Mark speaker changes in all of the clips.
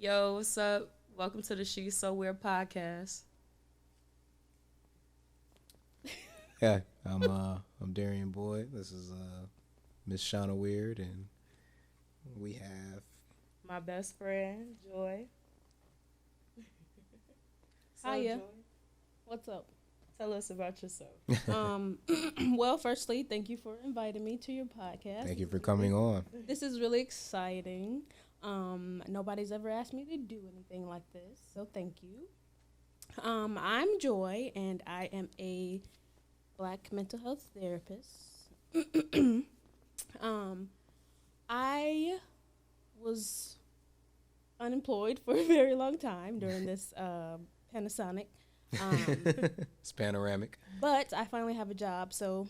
Speaker 1: Yo, what's up? Welcome to the She's So Weird podcast.
Speaker 2: Yeah, I'm Darian Boyd. This is Miss Shauna Weird, and we have
Speaker 1: My best friend, Joy. So,
Speaker 3: Hiya.
Speaker 1: Joy,
Speaker 3: What's up?
Speaker 1: tell us about yourself.
Speaker 3: Well, firstly, thank you for inviting me to your podcast.
Speaker 2: thank you for coming on.
Speaker 3: This is really exciting. Nobody's ever asked me to do anything like this, so thank you. I'm Joy, and I am a Black mental health therapist. I was unemployed for a very long time during this Panasonic.
Speaker 2: It's panoramic.
Speaker 3: But I finally have a job, so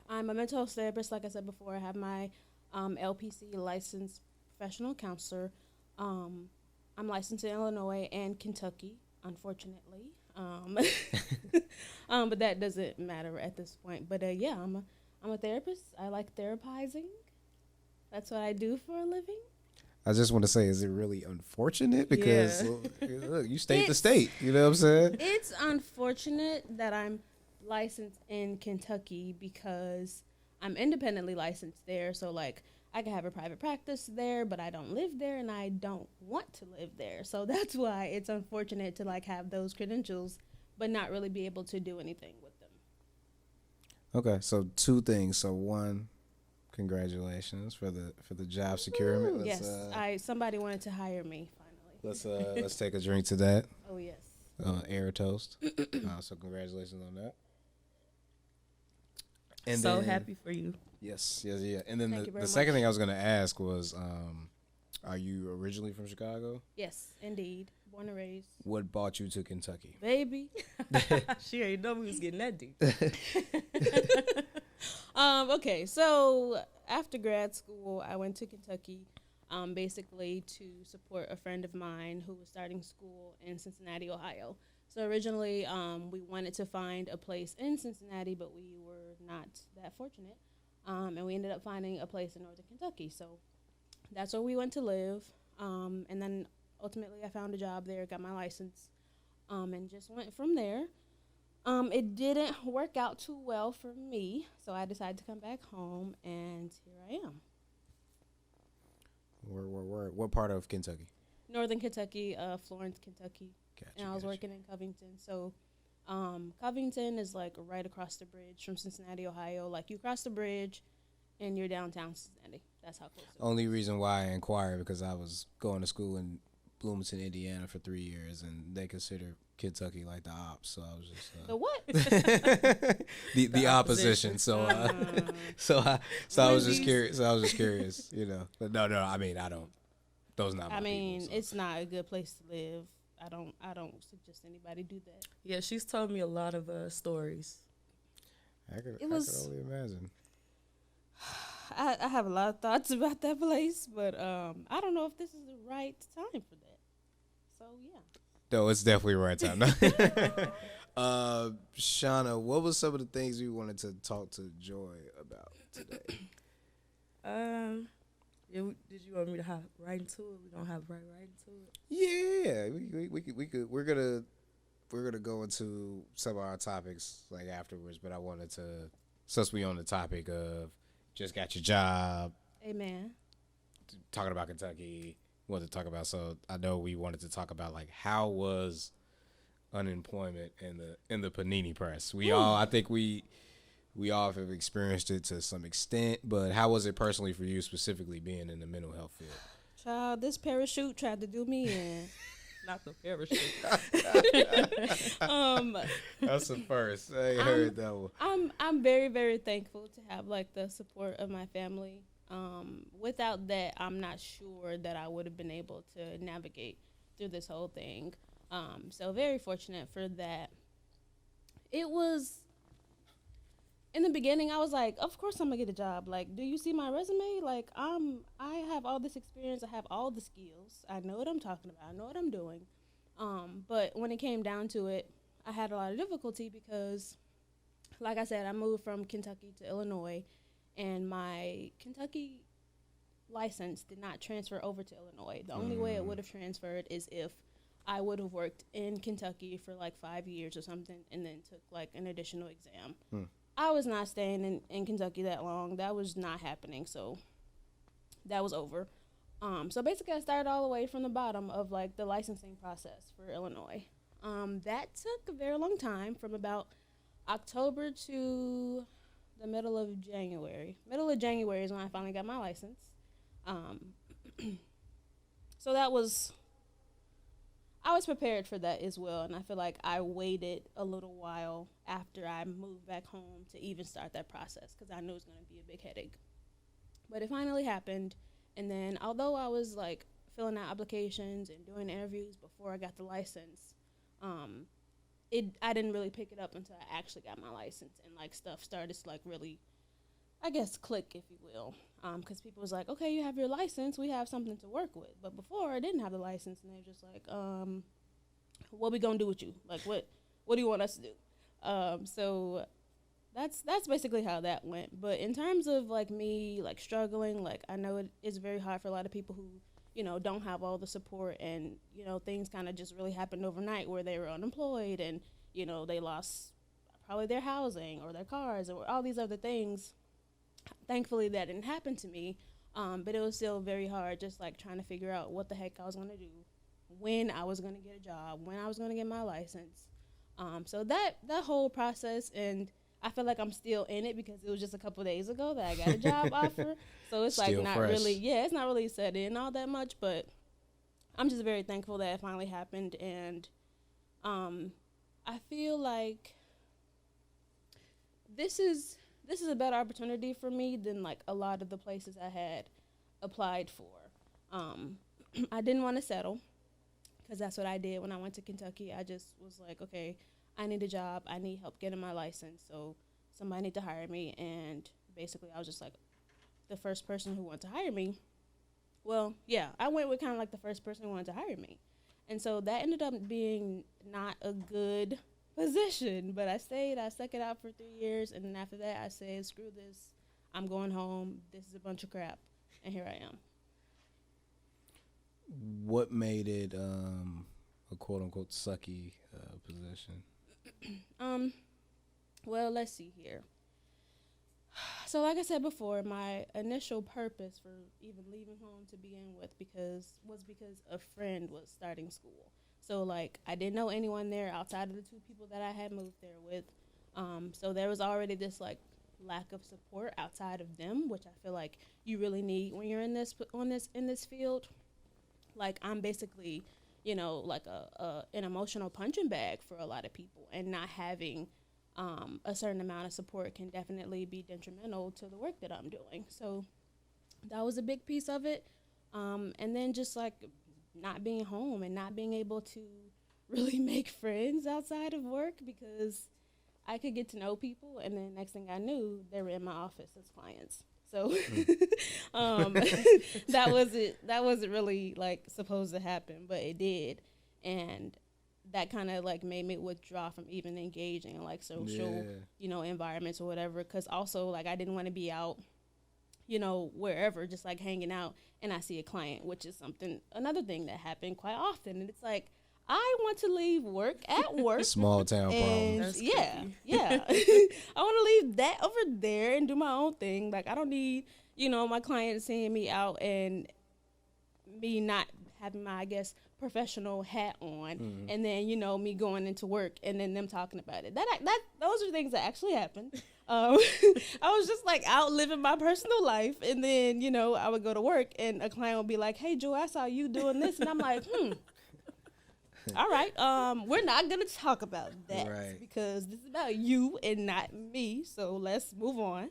Speaker 3: I'm a mental health therapist. Like I said before, I have my LPC, licensed professional counselor. I'm licensed in Illinois and Kentucky, unfortunately. But that doesn't matter at this point. But yeah, I'm a therapist. I like therapizing. That's what I do for a living.
Speaker 2: I just want to say, is it really unfortunate? Because
Speaker 1: Yeah.
Speaker 2: look, you state the state. You know what I'm saying?
Speaker 3: It's unfortunate that I'm licensed in Kentucky because I'm independently licensed there. So, like, I can have a private practice there, but I don't live there and I don't want to live there. So that's why it's unfortunate to, like, have those credentials but not really be able to do anything with them.
Speaker 2: Okay, so two things. So one, congratulations for the job securement.
Speaker 3: Yes, somebody wanted to hire me finally.
Speaker 2: Let's take a drink to that.
Speaker 3: Oh, yes.
Speaker 2: Air toast. So congratulations on that. And
Speaker 1: So
Speaker 2: then-
Speaker 1: happy for you.
Speaker 2: Yes, yeah. And then
Speaker 3: Thank you
Speaker 2: the
Speaker 3: very
Speaker 2: second
Speaker 3: much.
Speaker 2: thing I was going to ask was, are you originally from Chicago?
Speaker 3: Yes, indeed. Born and raised.
Speaker 2: What brought you to Kentucky?
Speaker 3: Baby.
Speaker 1: She ain't know we was getting that deep.
Speaker 3: Okay, so after grad school, I went to Kentucky, basically to support a friend of mine who was starting school in Cincinnati, Ohio. So originally, we wanted to find a place in Cincinnati, but we were not that fortunate, and we ended up finding a place in northern Kentucky. So that's where we went to live, and then ultimately I found a job there, got my license, and just went from there. It didn't work out too well for me, so I decided to come back home, and here I am.
Speaker 2: Where? What part of Kentucky?
Speaker 3: Northern Kentucky, Florence, Kentucky,
Speaker 2: Gotcha,
Speaker 3: and I was working in Covington. So, Covington is like right across the bridge from Cincinnati, Ohio. Like you cross the bridge, and you're downtown Cincinnati. That's how close it is.
Speaker 2: Only reason why I inquired because I was going to school in Bloomington, Indiana for 3 years, and they consider Kentucky like the ops. So I was just
Speaker 3: The what?
Speaker 2: the opposition. So I was just
Speaker 1: Wendy's.
Speaker 2: curious. You know. But no. I mean, I don't. Those not my
Speaker 3: I mean,
Speaker 2: people, so.
Speaker 3: it's not a good place to live. I don't suggest anybody do that.
Speaker 1: Yeah, she's told me a lot of stories.
Speaker 2: I could
Speaker 3: It was-
Speaker 2: only imagine.
Speaker 3: I have a lot of thoughts about that place, but I don't know if this is the right time for that. So yeah.
Speaker 2: No, it's definitely the right time. Shauna, what was some of the things you wanted to talk to Joy about today?
Speaker 1: Yeah, did you want me to hop right into it? We gonna hop right into it.
Speaker 2: Yeah, we could. We're gonna go into some of our topics like afterwards, but I wanted to, since we on the topic of just got your job,
Speaker 3: Amen.
Speaker 2: talking about Kentucky, wanted to talk about. So I know we wanted to talk about like how was unemployment in the panini press. I think we all have experienced it to some extent, but how was it personally for you specifically being in the mental health field?
Speaker 3: Child, this parachute tried to do me in.
Speaker 1: Not the parachute.
Speaker 2: That's the first. I ain't heard that one.
Speaker 3: I'm very, very thankful to have like the support of my family. Without that, I'm not sure that I would have been able to navigate through this whole thing. So very fortunate for that. It was in the beginning, I was like, of course I'm gonna get a job. Like, do you see my resume? Like, I have all this experience. I have all the skills. I know what I'm talking about. I know what I'm doing. But when it came down to it, I had a lot of difficulty because, like I said, I moved from Kentucky to Illinois, and my Kentucky license did not transfer over to Illinois. The only way it would have transferred is if I would have worked in Kentucky for like 5 years or something and then took like an additional exam. I was not staying in Kentucky that long. That was not happening, so that was over. So basically I started all the way from the bottom of like the licensing process for Illinois. That took a very long time, from about October to the middle of January. Middle of January is when I finally got my license. So I was prepared for that as well, and I feel like I waited a little while after I moved back home to even start that process because I knew it was going to be a big headache. But it finally happened, and then although I was like filling out applications and doing interviews before I got the license, I didn't really pick it up until I actually got my license, and like stuff started to like really, I guess, click, if you will, because people was like, okay, you have your license, we have something to work with. But before, I didn't have the license, and they were just like, what we gonna do with you? Like, what do you want us to do? So that's basically how that went. But in terms of like me like struggling, like I know it is very hard for a lot of people who, you know, don't have all the support, and, you know, things kind of just really happened overnight where they were unemployed and, you know, they lost probably their housing or their cars or all these other things. Thankfully, that didn't happen to me, but it was still very hard, just like trying to figure out what the heck I was going to do, when I was going to get a job, when I was going to get my license. So that whole process, and I feel like I'm still in it because it was just a couple of days ago that I got a job offer. So it's
Speaker 2: Still
Speaker 3: like not
Speaker 2: fresh.
Speaker 3: really, it's not really set in all that much, but I'm just very thankful that it finally happened. And I feel like this is a better opportunity for me than like a lot of the places I had applied for. I didn't want to settle because that's what I did when I went to Kentucky. I just was like, okay, I need a job. I need help getting my license. So somebody need to hire me. And basically I was just like the first person who wanted to hire me. Well, yeah, I went with kind of like the first person who wanted to hire me. And so that ended up being not a good position, but I stayed. I stuck it out for 3 years, and then after that I said, screw this, I'm going home, this is a bunch of crap, and here I am.
Speaker 2: What made it a quote-unquote sucky position?
Speaker 3: Well, let's see here. So like I said before, my initial purpose for even leaving home to begin with was because a friend was starting school. So, like, I didn't know anyone there outside of the 2 people that I had moved there with. So there was already this, like, lack of support outside of them, which I feel like you really need when you're in this field. Like, I'm basically, you know, like an emotional punching bag for a lot of people, and not having a certain amount of support can definitely be detrimental to the work that I'm doing. So that was a big piece of it. And then just, like, not being home and not being able to really make friends outside of work, because I could get to know people, and then next thing I knew, they were in my office as clients. So that wasn't really like supposed to happen, but it did, and that kind of like made me withdraw from even engaging in like social, you know, environments or whatever. Because also, like, I didn't want to be out, you know, wherever, just like hanging out, and I see a client, which is another thing that happened quite often. And it's like, I want to leave work at work.
Speaker 2: Small town problems.
Speaker 3: Yeah. I want to leave that over there and do my own thing. Like, I don't need, you know, my client seeing me out and me not having my, I guess, professional hat on, and then, you know, me going into work and then them talking about it. Those are things that actually happened. I was just like out living my personal life, and then, you know, I would go to work and a client would be like, "Hey, Joe, I saw you doing this," and I'm like, all right, we're not gonna talk about that, right, because this is about you and not me. So let's move on.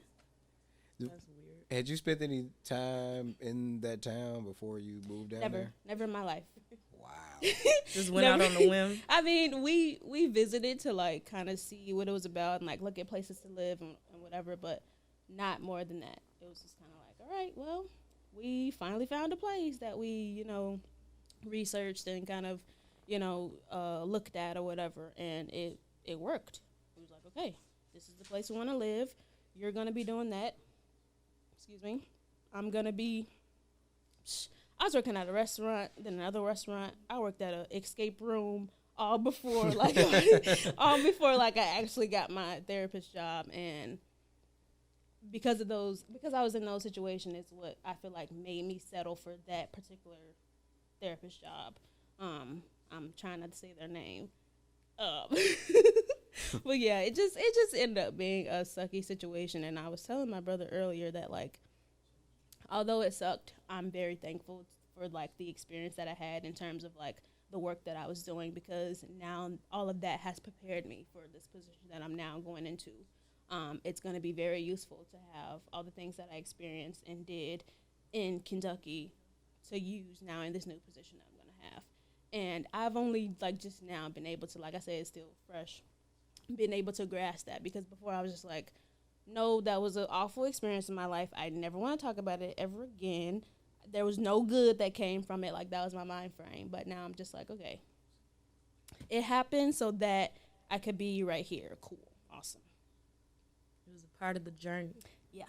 Speaker 1: That's weird.
Speaker 2: Had you spent any time in that town before you moved down there?
Speaker 3: Never in my life.
Speaker 2: Wow.
Speaker 1: Just went out on the whim.
Speaker 3: I mean, we visited to like kind of see what it was about and like look at places to live and whatever, but not more than that. It was just kind of like, all right, well, we finally found a place that we, you know, researched and kind of, you know, looked at or whatever, and it worked. It was like, okay, this is the place we want to live. You're going to be doing that. Excuse me. I'm going to be I was working at a restaurant, then another restaurant. I worked at an escape room all before like I actually got my therapist job. And because I was in those situations, it's what I feel like made me settle for that particular therapist job. I'm trying not to say their name. But yeah, it just ended up being a sucky situation. And I was telling my brother earlier that, like, although it sucked, I'm very thankful for like the experience that I had in terms of like the work that I was doing, because now all of that has prepared me for this position that I'm now going into. It's going to be very useful to have all the things that I experienced and did in Kentucky to use now in this new position that I'm going to have. And I've only like just now been able to, like I said, it's still fresh, been able to grasp that, because before I was just like, no, that was an awful experience in my life. I never want to talk about it ever again. There was no good that came from it. Like, that was my mind frame. But now I'm just like, okay, it happened so that I could be right here. Cool. Awesome.
Speaker 1: It was a part of the journey.
Speaker 3: Yeah.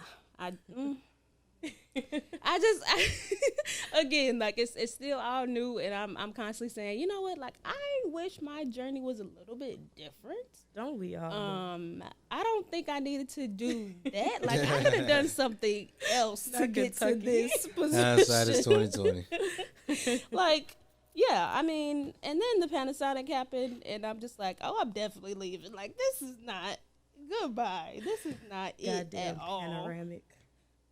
Speaker 3: Again, like, it's still all new, and I'm constantly saying, you know what, like, I wish my journey was a little bit different.
Speaker 1: Don't we all?
Speaker 3: I don't think I needed to do that. Like, I could have done something else to get to this position.
Speaker 2: Hindsight is 2020.
Speaker 3: Like, yeah, I mean, and then the Panasonic happened, and I'm just like, oh, I'm definitely leaving. Like, this is not, goodbye. This is not it at all.
Speaker 1: Panoramic.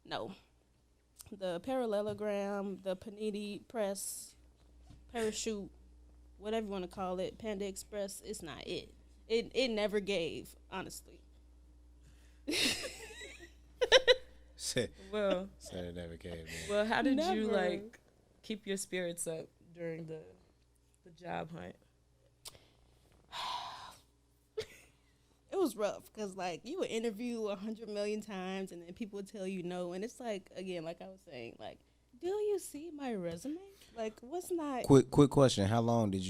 Speaker 3: No. The parallelogram, the panini press, parachute, whatever you want to call it, Panda Express, it's not it. It never gave, honestly.
Speaker 1: Well,
Speaker 2: said it never gave. Man.
Speaker 1: Well, how did you like keep your spirits up during the job hunt?
Speaker 3: It was rough because, like, you would interview 100 million times and then people would tell you no. And it's like, again, like I was saying, like, do you see my resume? Like, what's not...
Speaker 2: Quick question. How long ago did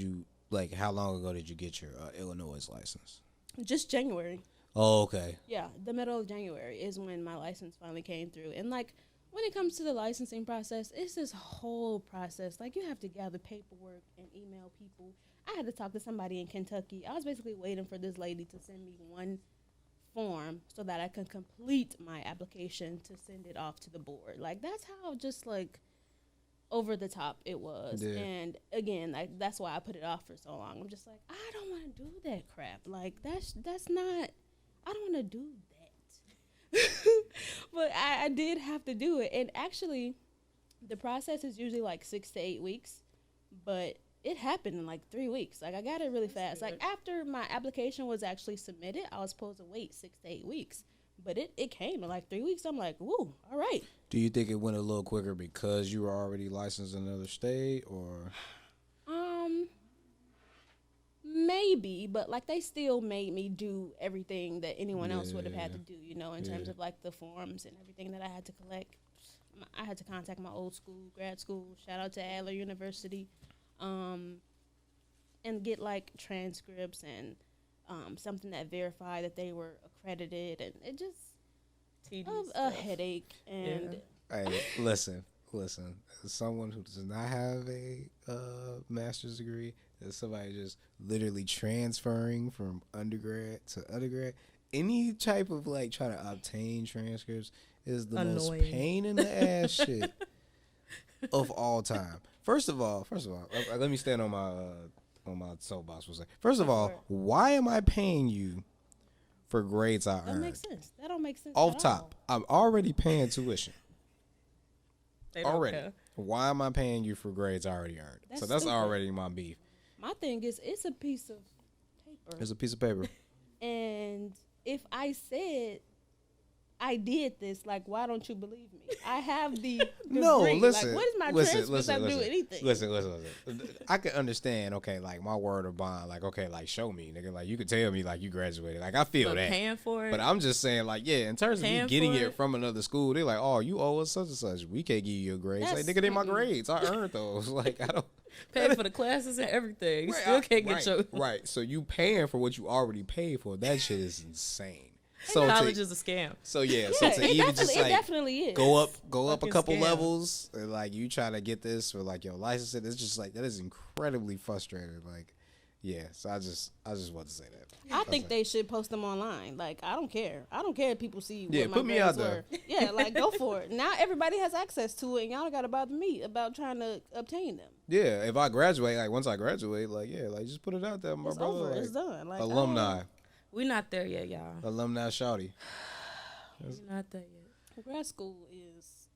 Speaker 2: you get your Illinois license?
Speaker 3: Just January.
Speaker 2: Oh, okay.
Speaker 3: Yeah, the middle of January is when my license finally came through. And, like, when it comes to the licensing process, it's this whole process. Like, you have to gather paperwork and email people. I had to talk to somebody in Kentucky. I was basically waiting for this lady to send me one form so that I could complete my application to send it off to the board. Like, that's how just, like, over the top it was. Yeah. And, again, like, that's why I put it off for so long. I'm just like, I don't want to do that crap. Like, that's not, I don't want to do that. But I did have to do it. And, actually, the process is usually, like, 6 to 8 weeks. But it happened in like 3 weeks. Like, I got it really fast. Like, after my application was actually submitted, I was supposed to wait 6 to 8 weeks. But it came in like 3 weeks. I'm like, woo, all right.
Speaker 2: Do you think it went a little quicker because you were already licensed in another state, or?
Speaker 3: Maybe, but like they still made me do everything that anyone else would have had to do, you know, in terms of like the forms and everything that I had to collect. I had to contact my old school, grad school, shout out to Adler University, and get like transcripts and something that verified that they were accredited, and it just a headache. And
Speaker 2: hey, listen, as someone who does not have a master's degree, as somebody just literally transferring from undergrad to undergrad, any type of like trying to obtain transcripts is the most pain in the ass shit of all time. First of all, let me stand on my soapbox for a second. First of all, why am I paying you for grades I earned?
Speaker 3: That makes sense. That don't make sense.
Speaker 2: Off top, I'm already paying tuition. Already.
Speaker 1: Care.
Speaker 2: Why am I paying you for grades I already earned? That's stupid. Already my beef.
Speaker 3: My thing is, it's a piece of paper.
Speaker 2: It's a piece of paper.
Speaker 3: And if I said I did this, like, why don't you believe me? I have the degree.
Speaker 2: No, listen.
Speaker 3: Like, what is my transcript? I do anything.
Speaker 2: Listen. I can understand, okay, like, my word of bond, like, okay, like, show me, nigga. Like, you could tell me, like, you graduated. Like, I feel that.
Speaker 1: Paying for it.
Speaker 2: But I'm just saying, like, yeah, in terms of me getting it from another school, they're like, oh, you owe us such and such. We can't give you your grades. Like, nigga, they're my grades. I earned those. Like, I don't.
Speaker 1: Pay for the classes and everything. Right, still can't get your.
Speaker 2: Right. So you paying for what you already paid for. That shit is insane. So
Speaker 1: college is a scam.
Speaker 2: So yeah,
Speaker 3: Yeah,
Speaker 2: so to even just
Speaker 3: it
Speaker 2: like
Speaker 3: definitely is.
Speaker 2: go up a
Speaker 1: Fucking
Speaker 2: couple
Speaker 1: scam.
Speaker 2: levels, and like you try to get this for like your license, it's just like that is incredibly frustrating. Like, yeah. So I just want to say that.
Speaker 3: I think they should post them online. Like, I don't care. I don't care if people see
Speaker 2: Yeah,
Speaker 3: what my
Speaker 2: put me out
Speaker 3: grades were. Yeah, like, go for it. Now everybody has access to it, and y'all got to bother me about trying to obtain them.
Speaker 2: Yeah, if I graduate, like once I graduate, like yeah, like just put it out there, my
Speaker 3: It's
Speaker 2: brother.
Speaker 3: over.
Speaker 2: Like,
Speaker 3: It's done. Like,
Speaker 2: alumni,
Speaker 1: We're not there yet, y'all.
Speaker 2: alumni, shawty.
Speaker 1: We're not there yet.
Speaker 3: Grad school is.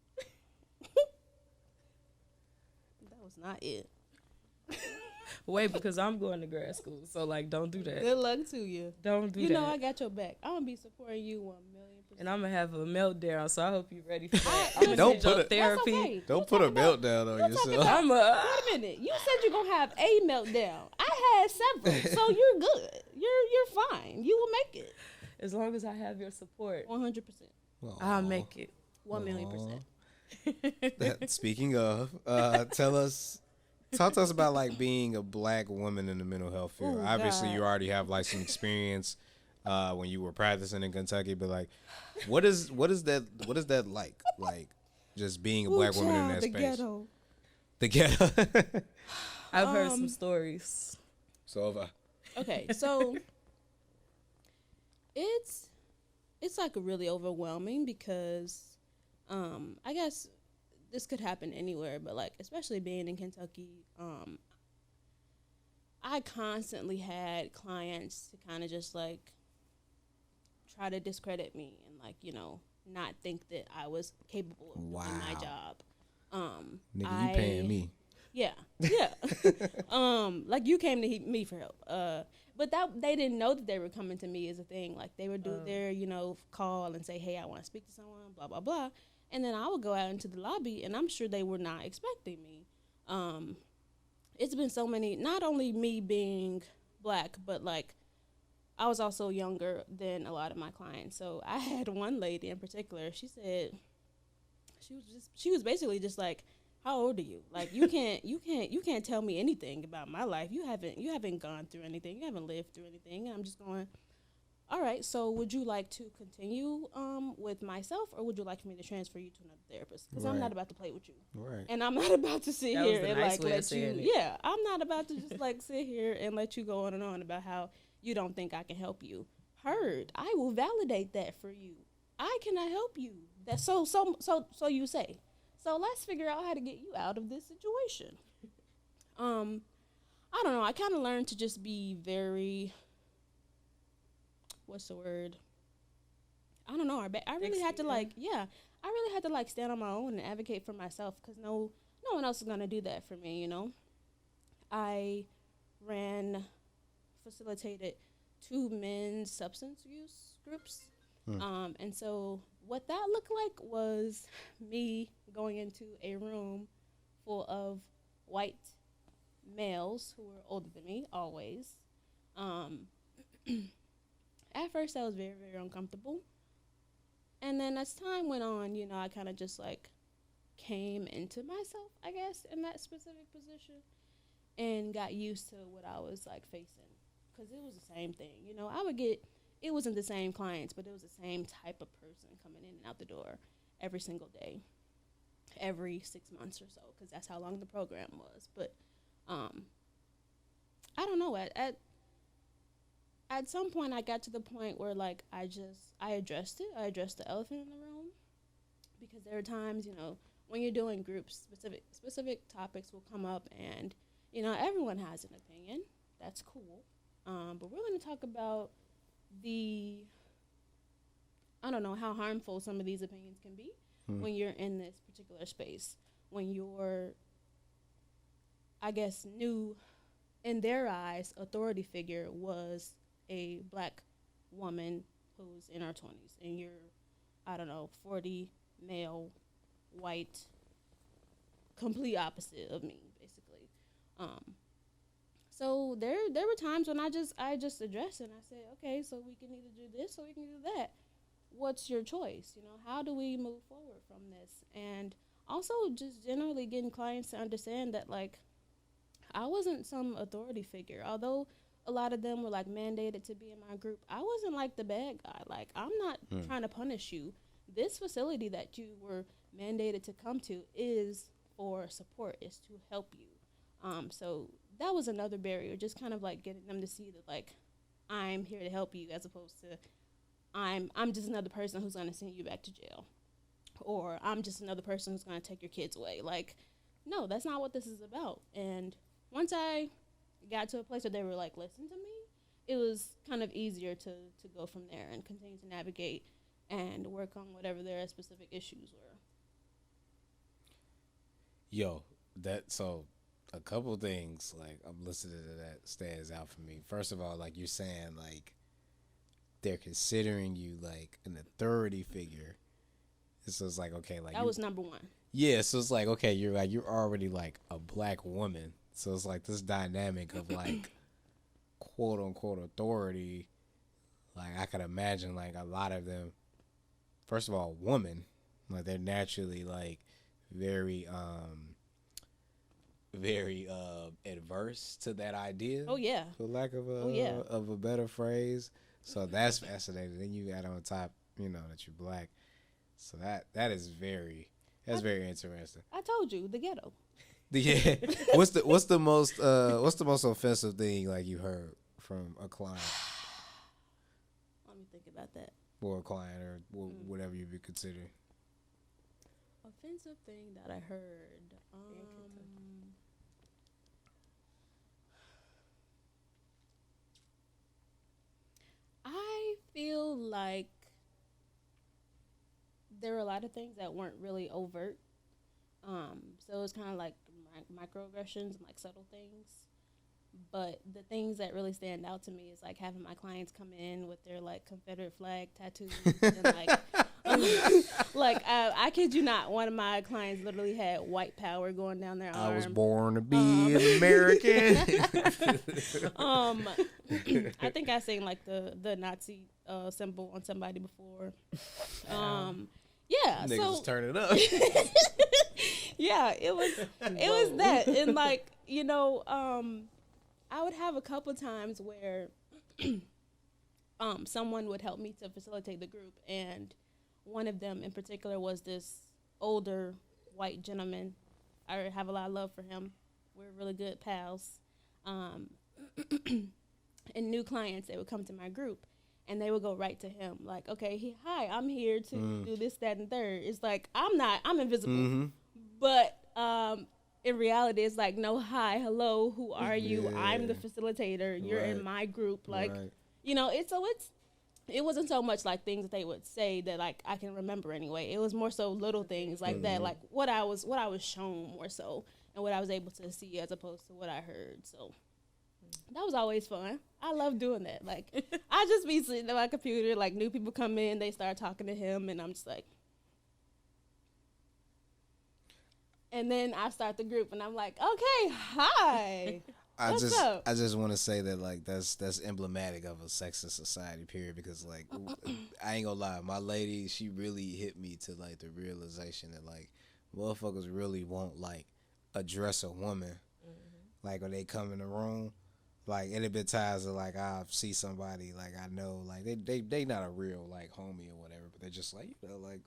Speaker 3: That was not it.
Speaker 1: Wait, because I'm going to grad school, so like, don't do that.
Speaker 3: Good luck to you.
Speaker 1: Don't do
Speaker 3: You
Speaker 1: that.
Speaker 3: know I got your back. I'm gonna be supporting you 1,000,000%.
Speaker 1: And I'm gonna have a meltdown, so I hope you're ready for that.
Speaker 3: I-
Speaker 1: I'm gonna
Speaker 2: Don't
Speaker 1: get your
Speaker 2: put it-
Speaker 1: therapy.
Speaker 3: That's okay.
Speaker 2: Don't put a belt down on yourself.
Speaker 1: I'm a.
Speaker 3: Wait a minute. You said you're gonna have a meltdown. I had several, so you're good. You're fine. You will make it.
Speaker 1: As long as I have your support,
Speaker 3: 100%.
Speaker 1: I'll make it.
Speaker 3: 1,000,000%.
Speaker 2: Speaking of, talk to us about like being a black woman in the mental health field.
Speaker 3: Ooh,
Speaker 2: Obviously,
Speaker 3: God.
Speaker 2: you already have like some experience when you were practicing in Kentucky, but like, what is that like? Like, just being a black woman in that
Speaker 3: the
Speaker 2: space.
Speaker 3: Ghetto.
Speaker 2: The ghetto.
Speaker 1: I've heard some stories.
Speaker 2: So have I.
Speaker 3: Okay, so it's like really overwhelming because I guess this could happen anywhere, but like especially being in Kentucky, I constantly had clients to kind of just like try to discredit me and like, you know, not think that I was capable of doing my
Speaker 2: Wow.
Speaker 3: job.
Speaker 2: Nigga, you paying me.
Speaker 3: Yeah, yeah. Like you came to me for help. But that they didn't know that they were coming to me as a thing. Like they would do their, you know, call and say, "Hey, I want to speak to someone." Blah blah blah. And then I would go out into the lobby, and I'm sure they were not expecting me. It's been so many. Not only me being black, but like I was also younger than a lot of my clients. So I had one lady in particular. She said she was basically just like, how old are you? Like you can't tell me anything about my life. You haven't gone through anything. You haven't lived through anything. And I'm just going, all right, so would you like to continue with myself, or would you like for me to transfer you to another therapist? Because I'm
Speaker 2: Right.
Speaker 3: not about to play with you.
Speaker 2: Right.
Speaker 3: And I'm not about to sit
Speaker 1: That was
Speaker 3: here
Speaker 1: the
Speaker 3: and
Speaker 1: nice
Speaker 3: like
Speaker 1: way of
Speaker 3: let you.
Speaker 1: saying it.
Speaker 3: Yeah, I'm not about to just like sit here and let you go on and on about how you don't think I can help you. Heard. I will validate that for you. I cannot help you. That so you say. So let's figure out how to get you out of this situation. I don't know. I kind of learned to just be very. What's the word? I don't know. I really had to like, yeah. I really had to like stand on my own and advocate for myself because no one else is gonna do that for me. You know. I facilitated 2 men's substance use groups. And so what that looked like was me going into a room full of white males who were older than me, always. At first, I was very, very uncomfortable. And then as time went on, you know, I kind of just like came into myself, I guess, in that specific position and got used to what I was like facing. Because it was the same thing. You know, it wasn't the same clients, but it was the same type of person coming in and out the door every single day, every 6 months or so, because that's how long the program was. But I don't know. At some point, I got to the point where, like, I addressed it. I addressed the elephant in the room because there are times, you know, when you're doing groups, specific topics will come up, and, you know, everyone has an opinion. That's cool. But we're going to talk about I don't know how harmful some of these opinions can be when you're in this particular space. When you're, I guess, new, in their eyes, authority figure was a black woman who's in her 20s, and you're, I don't know, 40, male, white, complete opposite of me, basically. So there were times when I just addressed it and I said, okay, so we can either do this or we can do that. What's your choice? You know, how do we move forward from this? And also just generally getting clients to understand that, like, I wasn't some authority figure. Although a lot of them were like mandated to be in my group, I wasn't like the bad guy. Like, I'm not trying to punish you. This facility that you were mandated to come to is for support, is to help you. So that was another barrier, just kind of like getting them to see that, like, I'm here to help you, as opposed to I'm just another person who's going to send you back to jail, or I'm just another person who's going to take your kids away. Like, no, that's not what this is about. And once I got to a place where they were like, listen to me, it was kind of easier to go from there and continue to navigate and work on whatever their specific issues were.
Speaker 2: Yo, so a couple things, like, I'm listening to that stands out for me. First of all, like, you're saying, like, they're considering you, like, an authority figure. So it's like, okay, like,
Speaker 3: that was number one.
Speaker 2: Yeah, so it's like, okay, you're already like a black woman. So it's like this dynamic of like quote unquote authority. Like, I could imagine like a lot of them, first of all, women, like they're naturally like very adverse to that idea.
Speaker 3: Oh yeah.
Speaker 2: For lack of a better phrase. So that's fascinating. Then you got on top, you know, that you're black. So that is very very interesting.
Speaker 3: I told you, the ghetto.
Speaker 2: Yeah. What's the most offensive thing like you heard from a client?
Speaker 3: Let me think about that.
Speaker 2: Or a client, or whatever you would consider.
Speaker 3: Offensive thing that I heard. I feel like there were a lot of things that weren't really overt. So it was kind of like microaggressions and like subtle things. But the things that really stand out to me is like having my clients come in with their like Confederate flag tattoos and like I kid you not, one of my clients literally had white power going down their arm.
Speaker 2: I was born to be an American.
Speaker 3: I think I seen like the Nazi symbol on somebody before. Yeah,
Speaker 2: niggas
Speaker 3: so
Speaker 2: turn it up.
Speaker 3: Yeah, it was that, and like, you know, I would have a couple times where someone would help me to facilitate the group, and one of them in particular was this older white gentleman. I have a lot of love for him. We're really good pals. And new clients, they would come to my group, and they would go right to him, like, okay, hi, I'm here to do this, that, and third. It's like, I'm invisible. Mm-hmm. But in reality, it's like, no, hi, hello, who are you? Yeah. I'm the facilitator. You're in my group. Like, you know, it wasn't so much like things that they would say that like I can remember anyway. It was more so little things like that, like what I was shown more so, and what I was able to see as opposed to what I heard. So that was always fun. I love doing that. Like, I just be sitting at my computer, like new people come in, they start talking to him, and I'm just like, and then I start the group, and I'm like, okay, hi. What's up?
Speaker 2: I just want to say that like that's emblematic of a sexist society, period. Because like I ain't gonna lie, my lady, she really hit me to like the realization that like motherfuckers really won't like address a woman like when they come in the room. Like, it been times that like I see somebody like I know like they not a real like homie or whatever, but they're just like, you know, like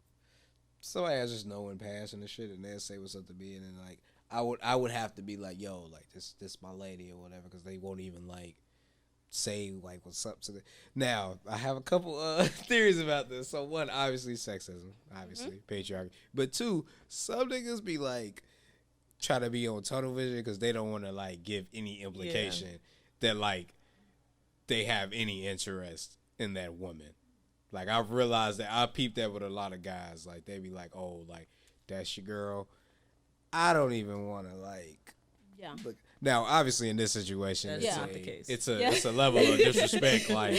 Speaker 2: somebody I just know in passing and shit, and they'll say what's up to me, and then like I would have to be like, yo, like this my lady or whatever, because they won't even like say like what's up to them. Now I have a couple theories about this. So one, obviously sexism, obviously patriarchy, but two, some niggas be like try to be on tunnel vision because they don't want to like give any implication that like they have any interest in that woman. Like, I've realized that I peeped that with a lot of guys. Like, they be like, oh, like, that's your girl. I don't even want to, like...
Speaker 3: Yeah.
Speaker 2: Look. Now, obviously, in this situation,
Speaker 1: that's not the case.
Speaker 2: It's a level of disrespect. Like,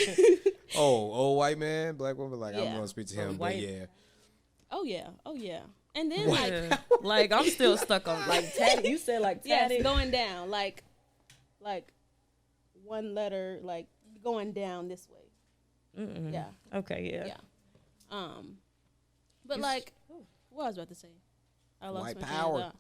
Speaker 2: old white man, black woman, like, I'm going to speak to him, but yeah.
Speaker 3: Oh, yeah. And then,
Speaker 1: like, I'm still stuck on, like, tatting. You said, like, tatting.
Speaker 3: Yes, going down, like, one letter, like, going down this way.
Speaker 1: Mm-mm.
Speaker 3: Yeah.
Speaker 1: Okay. Yeah.
Speaker 3: But like, what I was about to say, I lost
Speaker 2: white
Speaker 3: my
Speaker 2: power.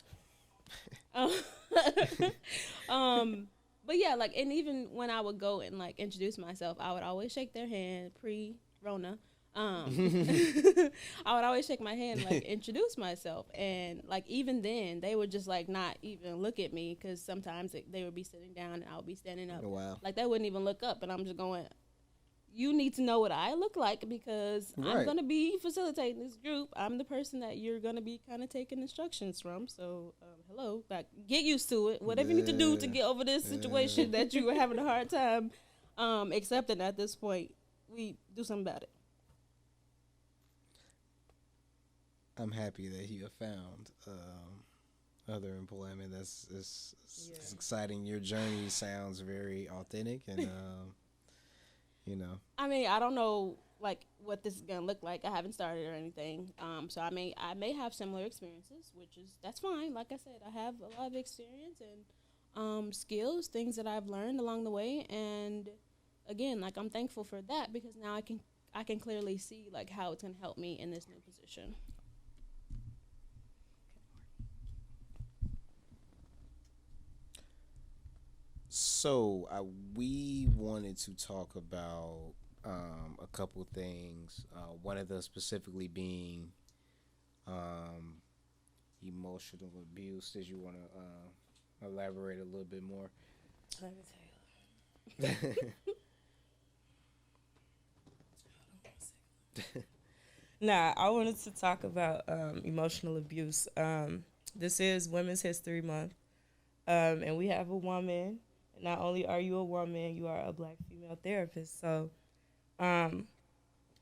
Speaker 3: But But yeah, like, and even when I would go and like introduce myself, I would always shake their hand pre-Rona. I would always shake my hand, like introduce myself, and like even then they would just like not even look at me because sometimes they would be sitting down and I would be standing up.
Speaker 4: Oh, wow.
Speaker 3: Like they wouldn't even look up, and I'm just going, you need to know what I look like because I'm
Speaker 4: Right.
Speaker 3: gonna be facilitating this group. I'm the person that you're gonna be kind of taking instructions from. So hello, like get used to it. Whatever you need to do to get over this situation that you were having a hard time accepting at this point, we do something about it.
Speaker 4: I'm happy that you have found other employment. It's exciting. Your journey sounds very authentic, and you know.
Speaker 3: I mean, I don't know like what this is gonna look like. I haven't started or anything. So I may have similar experiences, which is that's fine. Like I said, I have a lot of experience and skills, things that I've learned along the way, and again, like I'm thankful for that because now I can clearly see like how it's gonna help me in this new position.
Speaker 4: So we wanted to talk about a couple things. One of them specifically being emotional abuse. Did you want to elaborate a little bit more?
Speaker 1: Let me tell you. Nah, I wanted to talk about emotional abuse. This is Women's History Month, and we have a woman. Not only are you a woman, you are a Black female therapist. So, I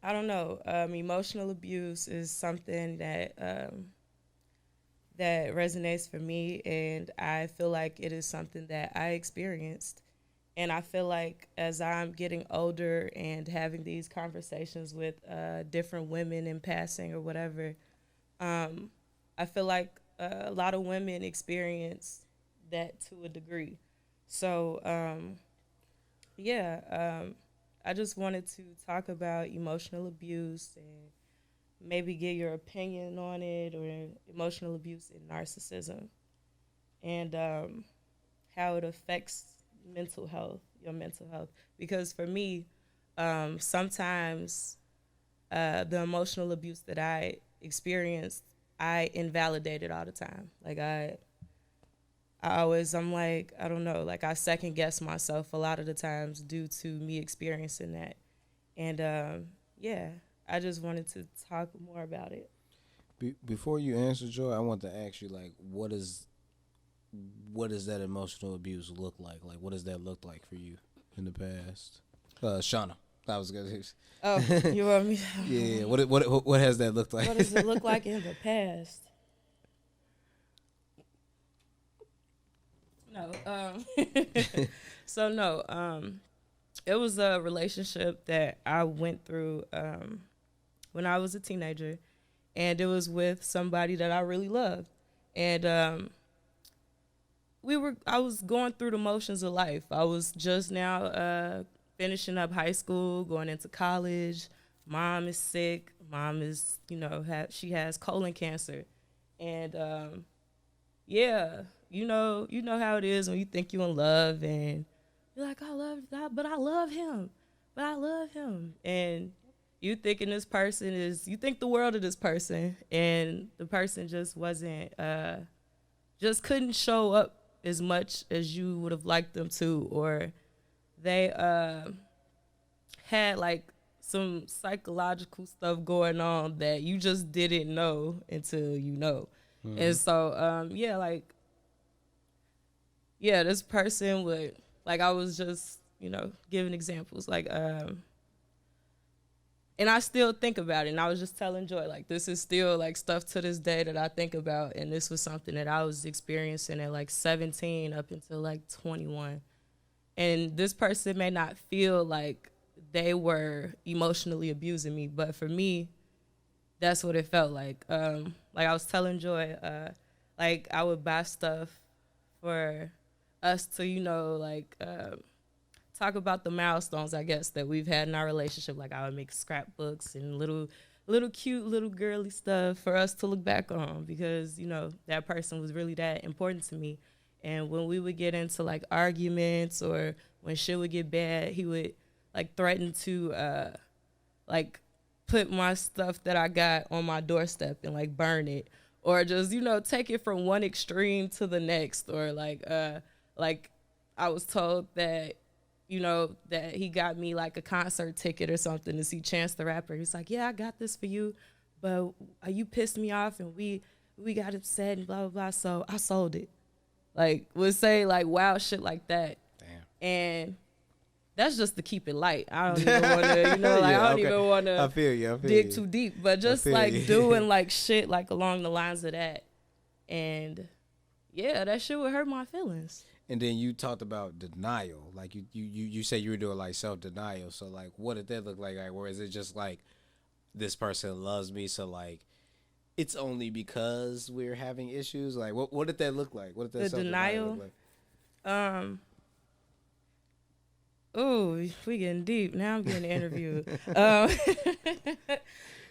Speaker 1: don't know. Emotional abuse is something that that resonates for me, and I feel like it is something that I experienced. And I feel like as I'm getting older and having these conversations with different women in passing or whatever, I feel like a lot of women experience that to a degree. So, I just wanted to talk about emotional abuse and maybe get your opinion on it, or emotional abuse and narcissism, and how it affects your mental health. Because for me, sometimes the emotional abuse that I experienced, I invalidated all the time. Like I'm like, I don't know, like I second guess myself a lot of the times due to me experiencing that. And I just wanted to talk more about it.
Speaker 4: Before you answer, Joy, I want to ask you, like, what does that emotional abuse look like? Like, what does that look like for you in the past? Shauna, that was good.
Speaker 1: Oh, you want me?
Speaker 4: Yeah. What has that looked like?
Speaker 1: What does it look like in the past? No. So no. It was a relationship that I went through when I was a teenager, and it was with somebody that I really loved, and I was going through the motions of life. I was just now finishing up high school, going into college. Mom is sick. Mom is, she has colon cancer, and you know how it is when you think you're in love and you're like, I love God, but I love him, and you think the world of this person, and the person just wasn't, just couldn't show up as much as you would have liked them to, or they had like some psychological stuff going on that you just didn't know until you know. Mm-hmm. And so, this person would, like, I was just, giving examples, like, and I still think about it, and I was just telling Joy, like, this is still, like, stuff to this day that I think about, and this was something that I was experiencing at, like, 17 up until, like, 21. And this person may not feel like they were emotionally abusing me, but for me, that's what it felt like. Like I was telling Joy, like, I would buy stuff for us to, talk about the milestones, I guess, that we've had in our relationship. Like, I would make scrapbooks and little cute, little girly stuff for us to look back on, because, that person was really that important to me. And when we would get into like arguments or when shit would get bad, he would like threaten to like put my stuff that I got on my doorstep and like burn it, or just, you know, take it from one extreme to the next. Or like I was told that, you know, that he got me like a concert ticket or something to see Chance the Rapper. He's like, yeah, I got this for you, but you pissed me off and we got upset and blah blah blah, so I sold it. Like, would say like wild shit like that.
Speaker 2: Damn.
Speaker 1: And that's just to keep it light. I don't even want to, you know, like
Speaker 4: Yeah,
Speaker 1: I don't
Speaker 4: okay.
Speaker 1: even want
Speaker 4: I
Speaker 1: to
Speaker 4: feel you.
Speaker 1: dig too deep, but just
Speaker 4: feel
Speaker 1: like
Speaker 4: you.
Speaker 1: doing like shit like along the lines of that. And yeah, that shit would hurt my feelings.
Speaker 4: And then you talked about denial. Like you say you were doing like self-denial. So like what did that look like? Like, or is it just like this person loves me, so like it's only because we're having issues? Like what did that look like? What did that
Speaker 1: The
Speaker 4: self-denial
Speaker 1: denial?
Speaker 4: look like?
Speaker 1: Ooh, we getting deep. Now I'm getting interviewed.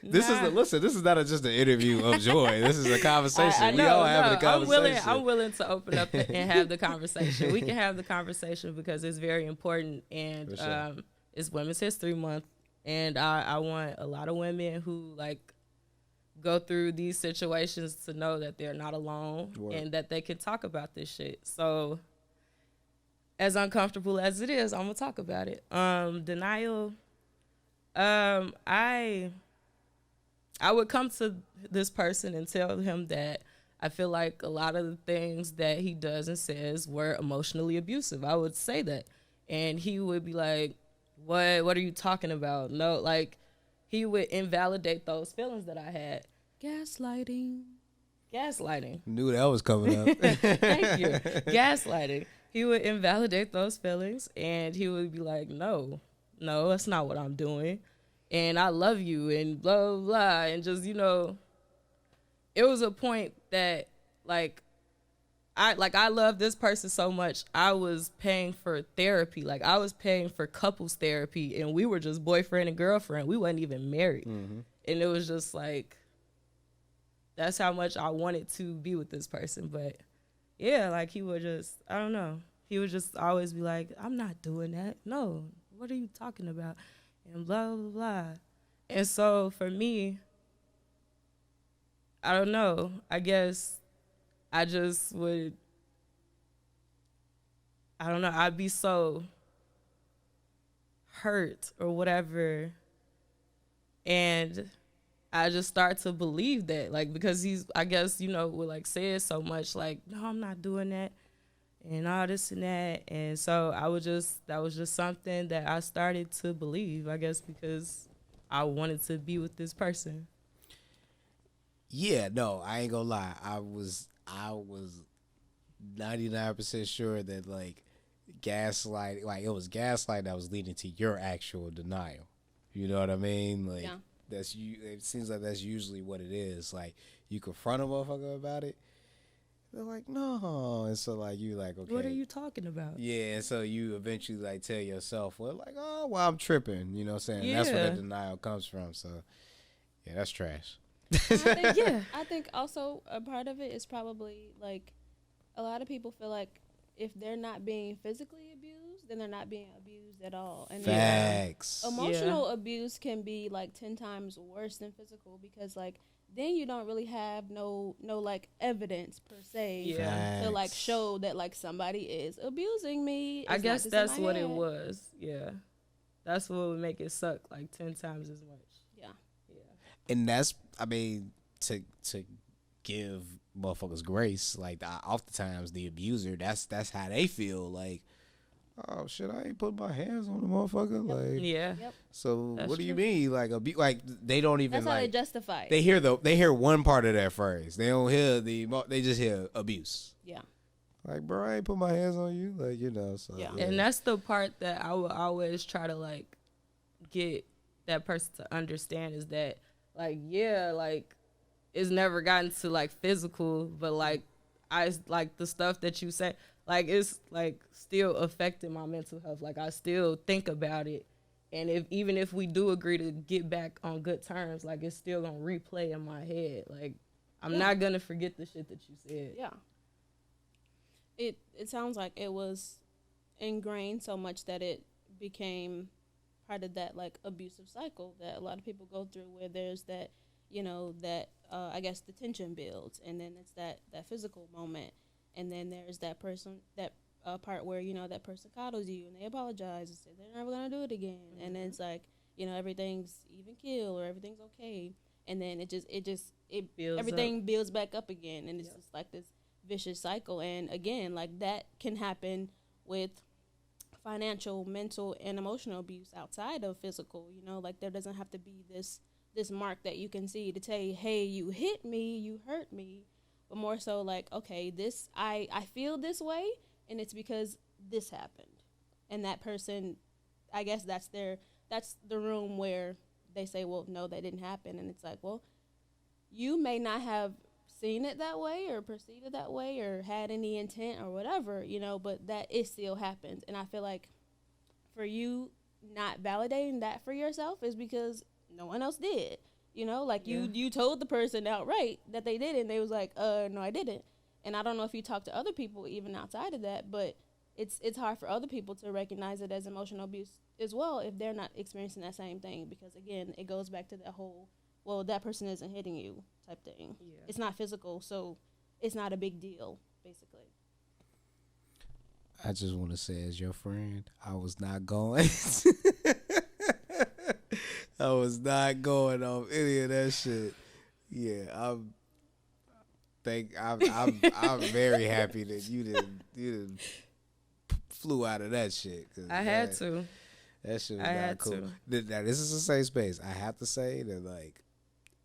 Speaker 4: This is not just an interview of joy. This is a conversation.
Speaker 1: I know,
Speaker 4: we all having a conversation.
Speaker 1: I'm willing to open up and have the conversation. We can have the conversation because it's very important, and
Speaker 4: For sure.
Speaker 1: it's Women's History Month, and I want a lot of women who like go through these situations to know that they're not alone.
Speaker 4: Word.
Speaker 1: And that they can talk about this shit. So as uncomfortable as it is, I'm gonna talk about it. Denial. I would come to this person and tell him that I feel like a lot of the things that he does and says were emotionally abusive. I would say that. And he would be like, what are you talking about? No, like, he would invalidate those feelings that I had. Gaslighting.
Speaker 4: Knew that was coming up.
Speaker 1: Thank you. Gaslighting. He would invalidate those feelings, and he would be like, no, that's not what I'm doing. And I love you, and blah, blah, blah. And just, you know, it was a point that, like, I love this person so much. I was paying for therapy. Like, I was paying for couples therapy, and we were just boyfriend and girlfriend. We wasn't even married. Mm-hmm. And it was just like, that's how much I wanted to be with this person. But yeah, like, he would just, I don't know. He would just always be like, I'm not doing that. No, what are you talking about? And blah, blah, blah. And so for me, I don't know. I guess I just would, I don't know. I'd be so hurt or whatever. And I just start to believe that, like, because he's, I guess, you know, would like say it so much, like, no, I'm not doing that, and all this and that. And so that was just something that I started to believe, I guess, because I wanted to be with this person.
Speaker 4: Yeah, no, I ain't gonna lie. I was 99% sure that like gaslight, like it was gaslight that was leading to your actual denial. You know what I mean? Like,
Speaker 3: Yeah.
Speaker 4: that's you. It seems like that's usually what it is. Like, you confront a motherfucker about it, they're like, no, and so like you like, okay,
Speaker 1: What are you talking about?
Speaker 4: yeah, and so you eventually like tell yourself, well, like, oh, well, I'm tripping. You know what I'm saying? That's where
Speaker 1: Yeah.
Speaker 4: that denial comes from. So yeah, that's trash.
Speaker 1: Yeah.
Speaker 3: I think also a part of it is probably like a lot of people feel like if they're not being physically abused, then they're not being abused at all. And
Speaker 4: Facts.
Speaker 3: emotional abuse can be like 10 times worse than physical, because like then you don't really have no like evidence per se
Speaker 1: Yeah.
Speaker 3: to like show that like somebody is abusing me. It's
Speaker 1: I
Speaker 3: not
Speaker 1: guess
Speaker 3: just in
Speaker 1: that's
Speaker 3: my
Speaker 1: what it
Speaker 3: head.
Speaker 1: was. Yeah. That's what would make it suck like 10 times as much.
Speaker 3: Yeah.
Speaker 4: And that's, I mean, to give motherfuckers grace, like oftentimes the abuser, that's how they feel. Like, oh shit, I ain't put my hands on the motherfucker. Like,
Speaker 1: Yeah.
Speaker 3: Yep.
Speaker 4: so
Speaker 1: That's
Speaker 4: what do you
Speaker 1: true.
Speaker 4: mean? Like like they don't even
Speaker 3: That's how they
Speaker 4: like
Speaker 3: justify it.
Speaker 4: they hear one part of that phrase. They don't hear they just hear abuse.
Speaker 3: Yeah.
Speaker 4: Like, bro, I ain't put my hands on you. Like, you know. So
Speaker 3: Yeah.
Speaker 1: And that's the part that I would always try to like get that person to understand, is that like, yeah, like it's never gotten to like physical, but like I like the stuff that you say, like it's like still affecting my mental health. Like I still think about it, and even if we do agree to get back on good terms, like it's still gonna replay in my head. Like I'm not gonna forget the shit that you said.
Speaker 3: Yeah. it sounds like it was ingrained so much that it became part of that like abusive cycle that a lot of people go through, where there's that, that I guess the tension builds, and then it's that physical moment, and then there's that person that part where that person coddles you and they apologize and say they're never gonna do it again, and then it's like everything's even keel or everything's okay, and then it
Speaker 1: Builds
Speaker 3: everything builds back up again, and it's just like this vicious cycle. And again, like that can happen with financial, mental, and emotional abuse outside of physical. Like there doesn't have to be this mark that you can see to say, hey, you hit me, you hurt me, but more so like, okay, this I feel this way, and it's because this happened. And that person, I guess that's the room where they say, well, no, that didn't happen. And it's like, well, you may not have seen it that way or perceived it that way or had any intent or whatever, but that it still happens. And I feel like for you not validating that for yourself is because no one else did. Like you told the person outright that they did it, and they was like, no, I didn't. And I don't know if you talk to other people even outside of that, but it's hard for other people to recognize it as emotional abuse as well if they're not experiencing that same thing, because again, it goes back to that whole, well, that person isn't hitting you type thing. Yeah. It's not physical, so it's not a big deal, basically.
Speaker 4: I just want to say, as your friend, I was not going. I was not going off any of that shit. Yeah, I'm very happy that you didn't flew out of that shit.
Speaker 1: I had to.
Speaker 4: That shit was not cool. Now, this is a safe space. I have to say that, like,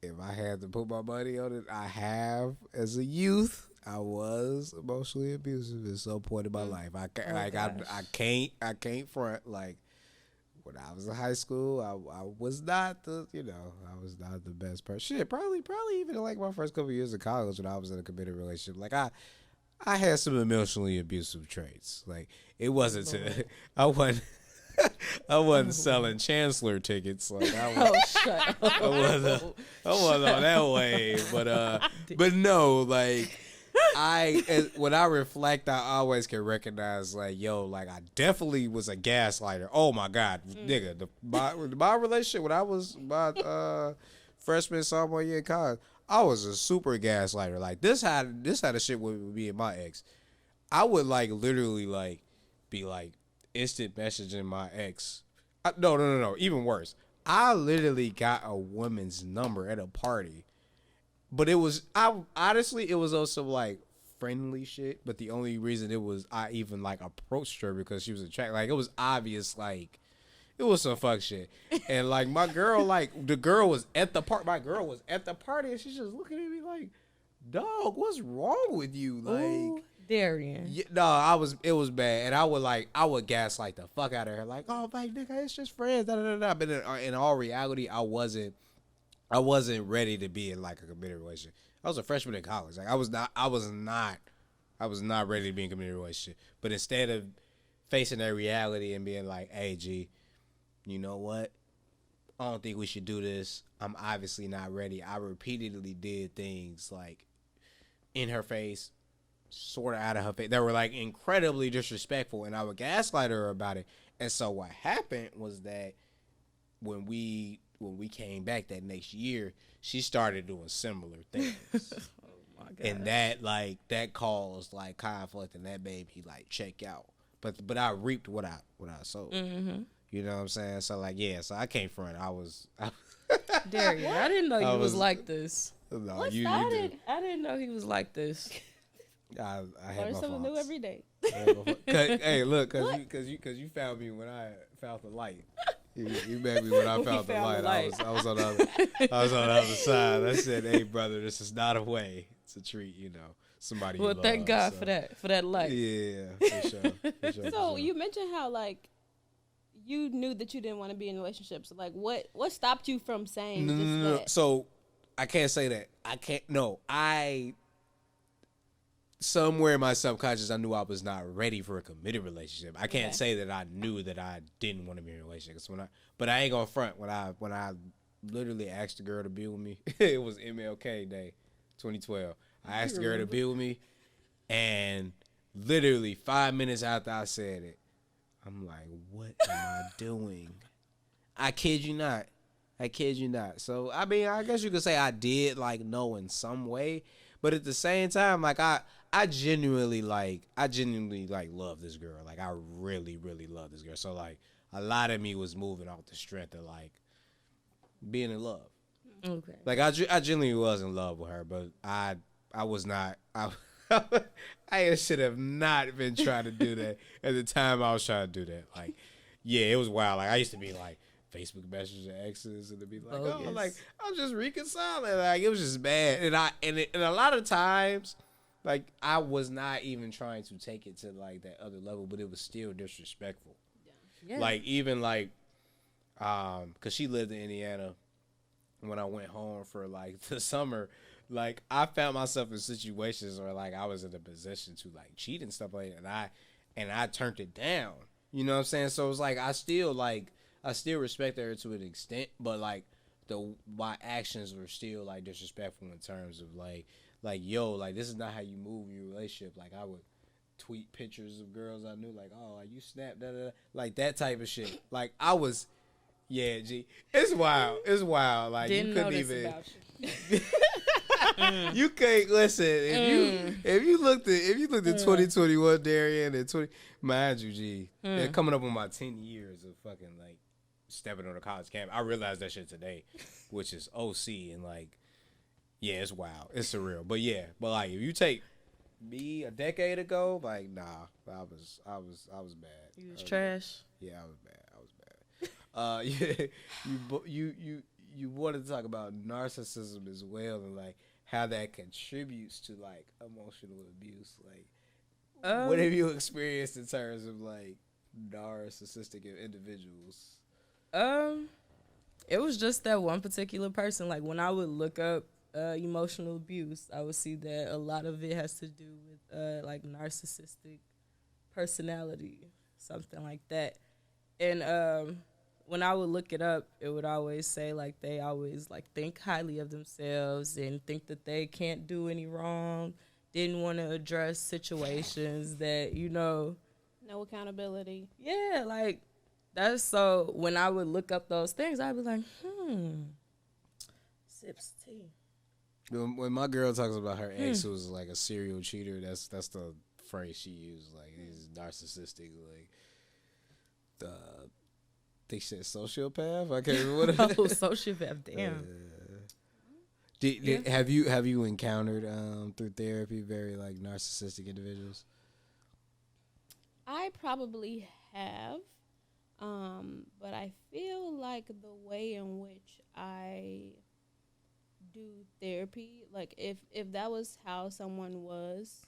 Speaker 4: if I had to put my money on it, I have, as a youth, I was emotionally abusive at some point in my life. I can't front. Like, when I was in high school, I was not the best person. Shit, probably even like my first couple of years of college when I was in a committed relationship. Like, I had some emotionally abusive traits. Like, it wasn't I wasn't selling Chancellor tickets. Like I wasn't on that wave. But no, like when I reflect, I always can recognize, like, yo, like I definitely was a gaslighter. Oh my God, nigga, my relationship when I was my freshman, sophomore year in college, I was a super gaslighter. Like this had a shit with me and my ex. I would like literally like be like instant messaging my ex. No. Even worse. I literally got a woman's number at a party, but it was also like friendly shit. But the only reason I even like approached her because she was attractive. Like it was obvious, like it was some fuck shit. And like my girl, like the girl was at the party. My girl was at the party, and she's just looking at me like, "Dog, what's wrong with you?" Like.
Speaker 1: Ooh. Darian.
Speaker 4: Yeah, no, it was bad, and I would gaslight the fuck out of her, like, oh, like, nigga, it's just friends, da da da. But in all reality, I wasn't ready to be in like a committed relationship. I was a freshman in college, like I was not ready to be in a committed relationship. But instead of facing that reality and being like, hey, G, you know what? I don't think we should do this. I'm obviously not ready. I repeatedly did things like in her face, sort of out of her face, that were like incredibly disrespectful, and I would gaslight her about it. And so what happened was that when we came back that next year, she started doing similar things.
Speaker 1: Oh my God.
Speaker 4: And that caused like conflict, and that made me like check out. But I reaped what I sowed.
Speaker 1: Mm-hmm.
Speaker 4: You know what I'm saying? So like, yeah, so I can't front.
Speaker 1: Darian, I didn't know you was like this.
Speaker 4: No,
Speaker 1: you did. I didn't know he was like this.
Speaker 4: I had
Speaker 3: learn
Speaker 4: my
Speaker 3: something
Speaker 4: faults.
Speaker 3: new every day.
Speaker 4: Hey, look, cause you found me when I found the light. You met me when I found the light. I was on the other side. I said, "Hey, brother, this is not a way. It's a treat, you know." Somebody.
Speaker 1: Well, thank God for that light.
Speaker 4: Yeah, for sure.
Speaker 3: So you mentioned how like you knew that you didn't want to be in a relationship. So like, what stopped you from saying
Speaker 4: No.
Speaker 3: that?
Speaker 4: So I can't say that. Somewhere in my subconscious, I knew I was not ready for a committed relationship. I can't say that I knew that I didn't want to be in a relationship. But I ain't gonna front. When I literally asked the girl to be with me, it was MLK Day, 2012. I asked the girl to be with me, and
Speaker 2: literally 5 minutes after I said it, I'm like, what am I doing? I kid you not. I kid you not. So, I mean, I guess you could say I did, like, know in some way. But at the same time, like, I genuinely, like, love this girl. Like, I really, really love this girl. So, like, a lot of me was moving off the strength of, like, being in love.
Speaker 1: Okay.
Speaker 2: Like, I genuinely was in love with her, but I was not. I should have not been trying to do that at the time I was trying to do that. Like, yeah, it was wild. Like, I used to be like Facebook Messenger exes and to be like, oh, like I'm just reconciling. Like, it was just bad. And a lot of times, like, I was not even trying to take it to like that other level, but it was still disrespectful. Yeah. Like, even like, cause she lived in Indiana. When I went home for like the summer, like I found myself in situations where like I was in a position to like cheat and stuff like that, and I turned it down. You know what I'm saying? So it's like I still respect her to an extent, but like my actions were still like disrespectful in terms of like yo, like this is not how you move in your relationship. Like I would tweet pictures of girls I knew, like, oh, like you snap, da da da, like that type of shit. Like I was. Yeah, G. It's wild. It's wild. Like
Speaker 1: Didn't
Speaker 2: you couldn't
Speaker 1: notice
Speaker 2: even.
Speaker 1: About you.
Speaker 2: You can't listen. If you looked at 2021 Darian and 20, mind you, G, they're coming up on my 10 years of fucking like stepping on a college campus. I realized that shit today, which is OC and like, yeah, it's wild. It's surreal. But yeah, but like if you take me a decade ago, like nah, I was bad.
Speaker 1: You was trash.
Speaker 2: Yeah, I was bad. Yeah, you wanted to talk about narcissism as well and like how that contributes to like emotional abuse. Like, what have you experienced in terms of like narcissistic individuals?
Speaker 1: It was just that one particular person. Like when I would look up emotional abuse, I would see that a lot of it has to do with like narcissistic personality, something like that. And when I would look it up, it would always say like they always like think highly of themselves and think that they can't do any wrong, didn't want to address situations that, you know.
Speaker 3: No accountability.
Speaker 1: Yeah, like that's so when I would look up those things, I'd be like, sips tea.
Speaker 2: When my girl talks about her ex who was like a serial cheater, that's the phrase she used. Like he's narcissistic, like they said sociopath. I can't remember what it is.
Speaker 1: Sociopath. Damn.
Speaker 2: Have you encountered through therapy very like narcissistic individuals?
Speaker 3: I probably have, but I feel like the way in which I do therapy, like if that was how someone was,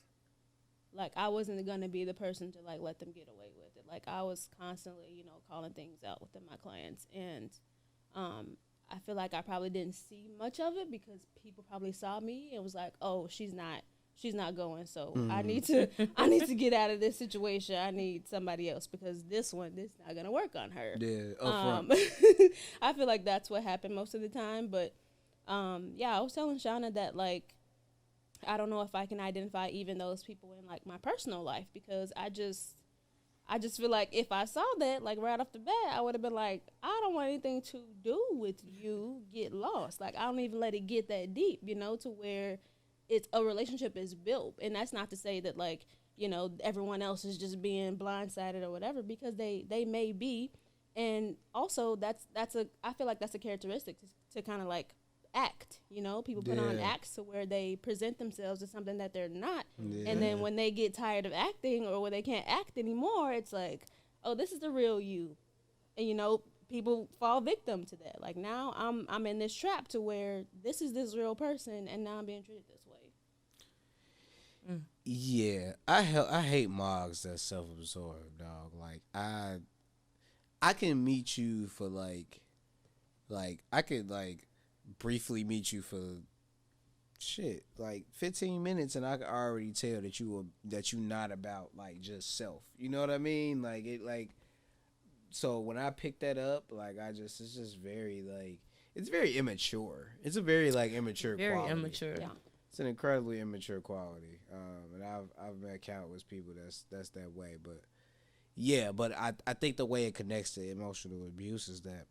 Speaker 3: like I wasn't gonna be the person to like let them get away with it. Like I was constantly, calling things out within my clients, and I feel like I probably didn't see much of it because people probably saw me and was like, "Oh, she's not going, so I need to get out of this situation. I need somebody else because this not gonna work on her."
Speaker 2: Yeah,
Speaker 3: I feel like that's what happened most of the time, but I was telling Shauna that like I don't know if I can identify even those people in like my personal life because I just feel like if I saw that like right off the bat, I would have been like, I don't want anything to do with you. Get lost. Like I don't even let it get that deep, to where it's a relationship is built. And that's not to say that like, everyone else is just being blindsided or whatever, because they may be. And also I feel like that's a characteristic to kind of like act, people put on acts to where they present themselves as something that they're not, and then when they get tired of acting or when they can't act anymore, it's like, oh, this is the real you, and people fall victim to that. Like now I'm in this trap to where this is this real person, and now I'm being treated this way.
Speaker 2: Yeah, I hate mogs that's self-absorbed, dog. Like I can meet you for like I could like briefly meet you for shit like 15 minutes and I could already tell that you're not about like just self, you know what I mean? Like it, like, so when I pick that up, like it's just very like, it's very immature. It's a very like immature
Speaker 1: very
Speaker 2: quality.
Speaker 1: immature.
Speaker 3: Yeah.
Speaker 4: It's an incredibly immature quality, and I've met countless people that's that way. But yeah, but I think the way it connects to emotional abuse is that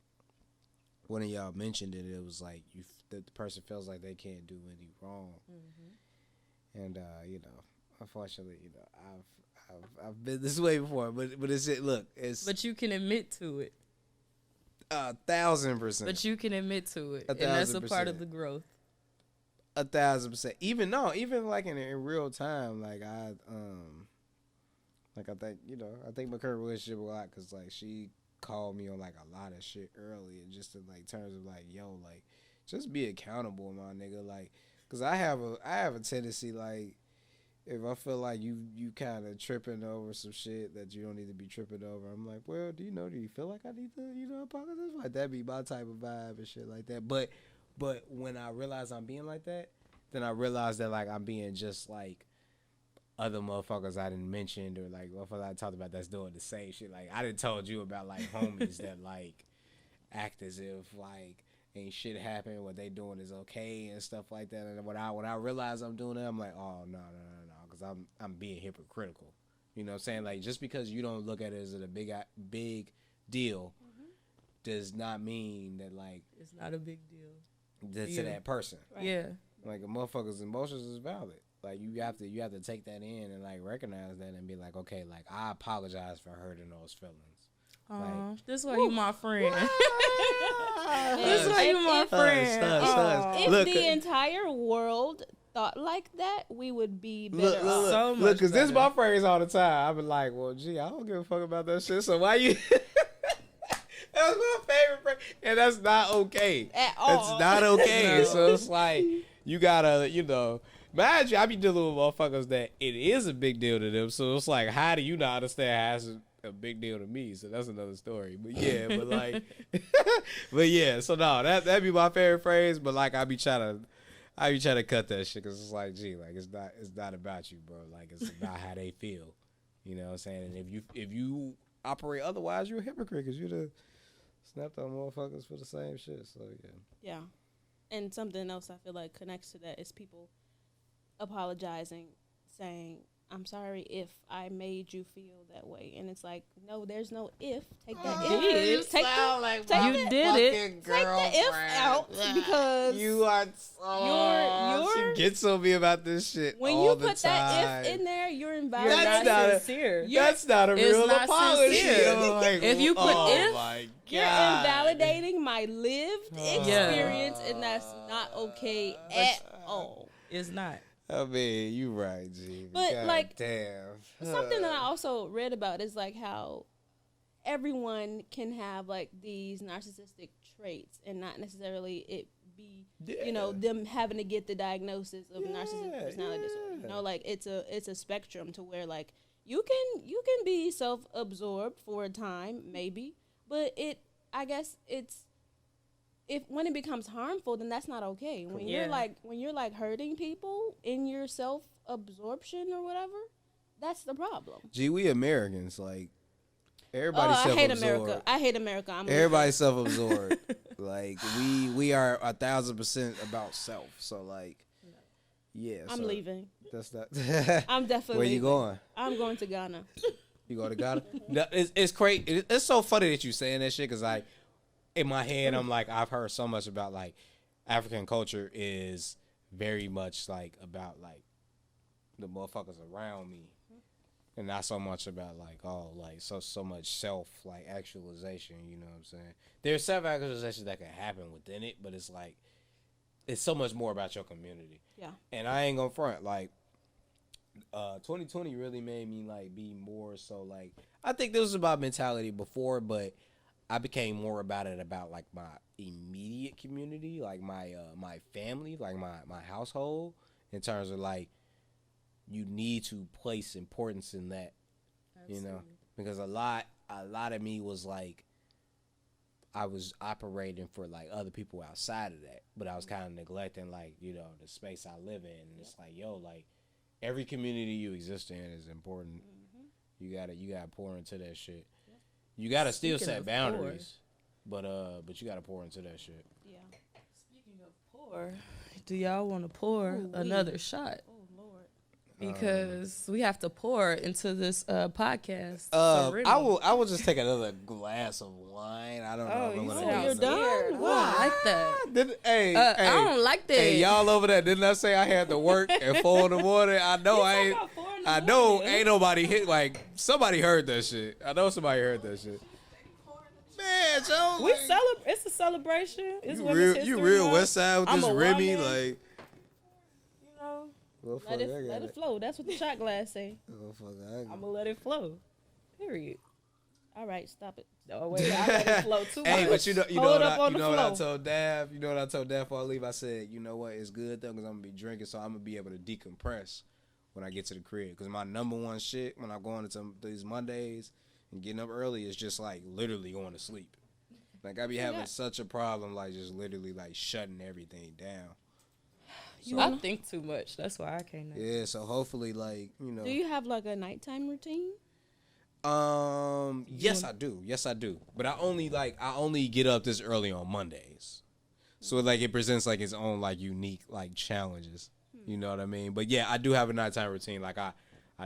Speaker 4: one of y'all mentioned it. It was like the person feels like they can't do any wrong, and unfortunately, I've been this way before. But it's it's
Speaker 1: But you can admit to it.
Speaker 4: 1,000%.
Speaker 1: But you can admit to it, and that's a part of the growth.
Speaker 4: 1,000%. Even like in real time, like I think my current relationship a lot because like she called me on like a lot of shit early and just in like terms of like like just be accountable, my nigga, like because I have a tendency like if I feel like you kind of tripping over some shit that you don't need to be tripping over, I'm like, well, do you feel like I need to apologize? Like that be my type of vibe and shit like that. But when I realize I'm being like that, then I realize that like I'm being just like other motherfuckers I didn't mention or like motherfuckers I talked about that's doing the same shit. Like I done told you about like homies that like act as if like ain't shit happen, what they doing is okay and stuff like that. And when I realize I'm doing that, I'm like, oh no, because I'm being hypocritical. You know what I'm saying? Like just because you don't look at it as a big deal does not mean that like
Speaker 1: it's not a big deal
Speaker 4: to that person.
Speaker 1: Right. Yeah,
Speaker 4: like a motherfucker's emotions is valid. Like you have to take that in and like recognize that and be like, okay, like I apologize for hurting those feelings. Like,
Speaker 1: this why you my friend. This why you my friend.
Speaker 3: If the entire world thought like that, we would be better off.
Speaker 1: So much
Speaker 4: look, because this
Speaker 1: better.
Speaker 4: my phrase all the time. I be like, well, gee, I don't give a fuck about that shit. So why you? That's my favorite phrase, and that's not okay.
Speaker 3: At all.
Speaker 4: It's not okay.
Speaker 1: No.
Speaker 4: So it's like you gotta, imagine I be dealing with motherfuckers that it is a big deal to them. So it's like, how do you not understand how it's a big deal to me? So that's another story. But yeah, but like, but yeah. So no, that'd be my favorite phrase. But like, I be trying to cut that shit because it's like, gee, like it's not about you, bro. Like it's about how they feel. You know what I'm saying? And if you operate otherwise, you're a hypocrite because you'd have snapped on motherfuckers for the same shit. So yeah.
Speaker 3: Yeah, and something else I feel like connects to that is people apologizing, saying, I'm sorry if I made you feel that way. And it's like, no, there's no if. Take that if.
Speaker 1: You
Speaker 3: Take
Speaker 1: you did it.
Speaker 3: Take the if out because
Speaker 4: you are she gets on me about this shit
Speaker 3: when
Speaker 4: all
Speaker 3: you
Speaker 4: the
Speaker 3: put
Speaker 4: time.
Speaker 3: that if in there, you're invalidating.
Speaker 1: You're not sincere.
Speaker 4: That's not a
Speaker 1: It's
Speaker 4: real
Speaker 1: not
Speaker 4: apology.
Speaker 1: sincere.
Speaker 4: Like,
Speaker 1: If you put if,
Speaker 4: my
Speaker 3: You're
Speaker 4: God.
Speaker 3: invalidating my lived experience, and that's not okay at all.
Speaker 1: It's not.
Speaker 4: I mean, you right, G.
Speaker 3: But,
Speaker 4: God
Speaker 3: like,
Speaker 4: damn.
Speaker 3: Something that I also read about is like how everyone can have like these narcissistic traits and not necessarily it be them having to get the diagnosis of narcissistic personality disorder. Like it's a spectrum to where like you can be self-absorbed for a time maybe, but I guess it's when it becomes harmful, then that's not okay. When you're like hurting people in your self-absorption or whatever, that's the problem.
Speaker 4: Gee, we Americans, like, everybody's self-absorbed.
Speaker 3: I hate America.
Speaker 4: Everybody's self-absorbed. Like, we are 1,000% about self. So, like, yeah.
Speaker 3: I'm leaving.
Speaker 4: That's not.
Speaker 3: I'm definitely
Speaker 4: Where you
Speaker 3: leaving.
Speaker 4: going?
Speaker 3: I'm going to Ghana.
Speaker 4: You go to Ghana? No, it's crazy. It's so funny that you saying that shit because, like, in my head, I'm like, I've heard so much about, like, African culture is very much, like, about, like, the motherfuckers around me. And not so much about, like, so much self, like, actualization, you know what I'm saying? There's self-actualization that can happen within it, but it's, like, it's so much more about your community.
Speaker 3: Yeah.
Speaker 4: And I ain't gonna front, like, 2020 really made me, like, be more so, like, I think this was about mentality before, but I became more about it about like my immediate community, like my family, like my household, in terms of like you need to place importance in that. Absolutely. Because a lot of me was like I was operating for like other people outside of that, but I was kind of neglecting like the space I live in. And it's like like every community you exist in is important. You gotta pour into that shit. You gotta still set boundaries, but you gotta pour into that shit.
Speaker 3: Yeah.
Speaker 1: Speaking of pour, do y'all want to pour another shot?
Speaker 3: Oh Lord.
Speaker 1: Because we have to pour into this podcast.
Speaker 4: I will just take another glass of wine. I don't know. If I'm gonna
Speaker 3: you're done?
Speaker 1: Wow. I don't like that.
Speaker 4: Hey,
Speaker 1: I don't like that.
Speaker 4: Hey, y'all over there, didn't I say I had to work at 4 in the morning? I know ain't nobody hit, like, somebody heard that shit. I know somebody heard that shit. Man, Joe.
Speaker 1: We celebrate. It's a celebration. It's Women's History
Speaker 4: You real
Speaker 1: Month.
Speaker 4: West Side with
Speaker 1: I'm
Speaker 4: this
Speaker 1: a
Speaker 4: Remy,
Speaker 1: woman.
Speaker 4: like.
Speaker 1: You know,
Speaker 4: Well,
Speaker 3: Let it flow. That's what the shot glass say.
Speaker 1: I'm gonna let it flow. Period.
Speaker 3: All right, stop it.
Speaker 1: Oh wait, I let it flow too much.
Speaker 4: Hey, but you know
Speaker 3: Hold up on the
Speaker 4: what I
Speaker 3: flow.
Speaker 4: told Dav? You know what I told Dav before I leave? I said, you know what? It's good though, because I'm gonna be drinking, so I'm gonna be able to decompress when I get to the crib. Because my number one shit when I'm going into these Mondays and getting up early is just like literally going to sleep. Like I be having such a problem, like just literally like shutting everything down. So,
Speaker 1: I think too much. That's why I can't.
Speaker 4: yeah, so hopefully, like, you know.
Speaker 3: Do you have like a nighttime routine?
Speaker 4: Yes, I do. Yes, I do. But I only get up this early on Mondays. So like it presents like its own like unique like challenges. You know what I mean? But yeah, I do have a nighttime routine. Like I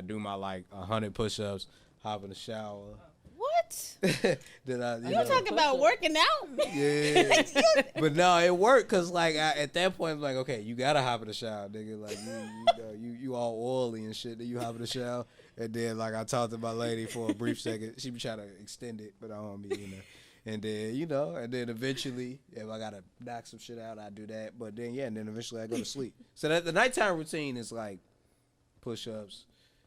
Speaker 4: do my like 100 push-ups, hop in the shower.
Speaker 3: What?
Speaker 4: Then
Speaker 3: You talking about working out?
Speaker 4: Yeah. But no, it worked because like at that point I'm like, okay, you gotta hop in the shower, nigga. Like you all oily and shit. Then you hop in the shower, and then like I talked to my lady for a brief second. She be trying to extend it, but I don't be, you know. And then and then eventually, if I gotta knock some shit out, I do that. But then and then eventually I go to sleep. So that the nighttime routine is like push-ups,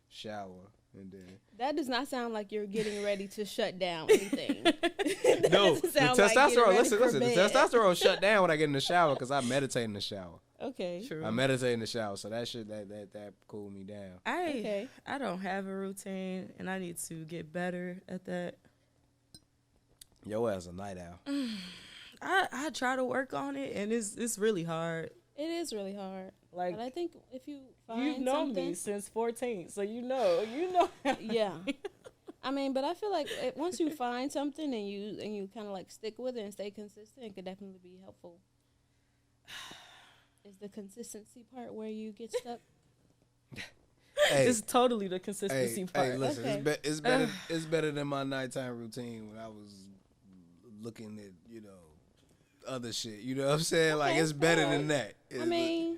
Speaker 4: shower. And then
Speaker 3: That does not sound like you're getting ready to shut down anything.
Speaker 4: no, the testosterone. Listen. The testosterone shut down when I get in the shower because I meditate in the shower.
Speaker 3: Okay.
Speaker 1: True.
Speaker 4: I meditate in the shower, so that shit that cooled me down.
Speaker 1: I don't have a routine, and I need to get better at that.
Speaker 4: Your ass a night owl.
Speaker 1: I try to work on it, and it's really hard.
Speaker 3: It is really hard.
Speaker 1: Like,
Speaker 3: but I think if you find
Speaker 1: you've known
Speaker 3: something,
Speaker 1: me since 14, so you know.
Speaker 3: Yeah. I mean, but I feel like once you find something and you kind of like stick with it and stay consistent, it could definitely be helpful. Is the consistency part where you get stuck?
Speaker 1: It's totally the consistency part.
Speaker 4: Hey, listen,
Speaker 3: Okay.
Speaker 4: it's better than my nighttime routine when I was looking at, you know, other shit. You know what I'm saying? Like, it's better than that.
Speaker 3: I mean,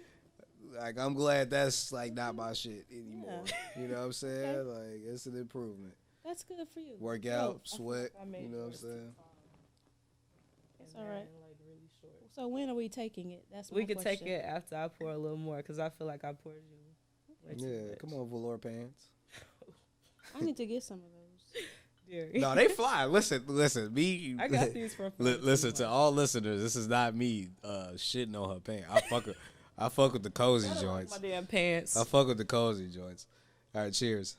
Speaker 4: like, I'm glad that's, like, not my shit anymore.
Speaker 3: Yeah.
Speaker 4: You know what I'm saying?
Speaker 3: Okay.
Speaker 4: Like, it's an improvement.
Speaker 3: that's good for you.
Speaker 4: Work out, sweat, you know what I'm saying?
Speaker 3: It's all right. So when are we taking it? That's my
Speaker 1: We could
Speaker 3: question.
Speaker 1: take it after I pour a little more, because I feel like I poured you way too
Speaker 4: Yeah,
Speaker 1: much.
Speaker 4: come on, velour pants.
Speaker 3: I need to get some of those.
Speaker 4: No, they fly. Listen, me.
Speaker 1: I got these from
Speaker 4: Listen to all listeners. This is not me shitting on her pants. I fuck with the cozy joints.
Speaker 1: my damn pants.
Speaker 4: I fuck with the cozy joints. All right, cheers.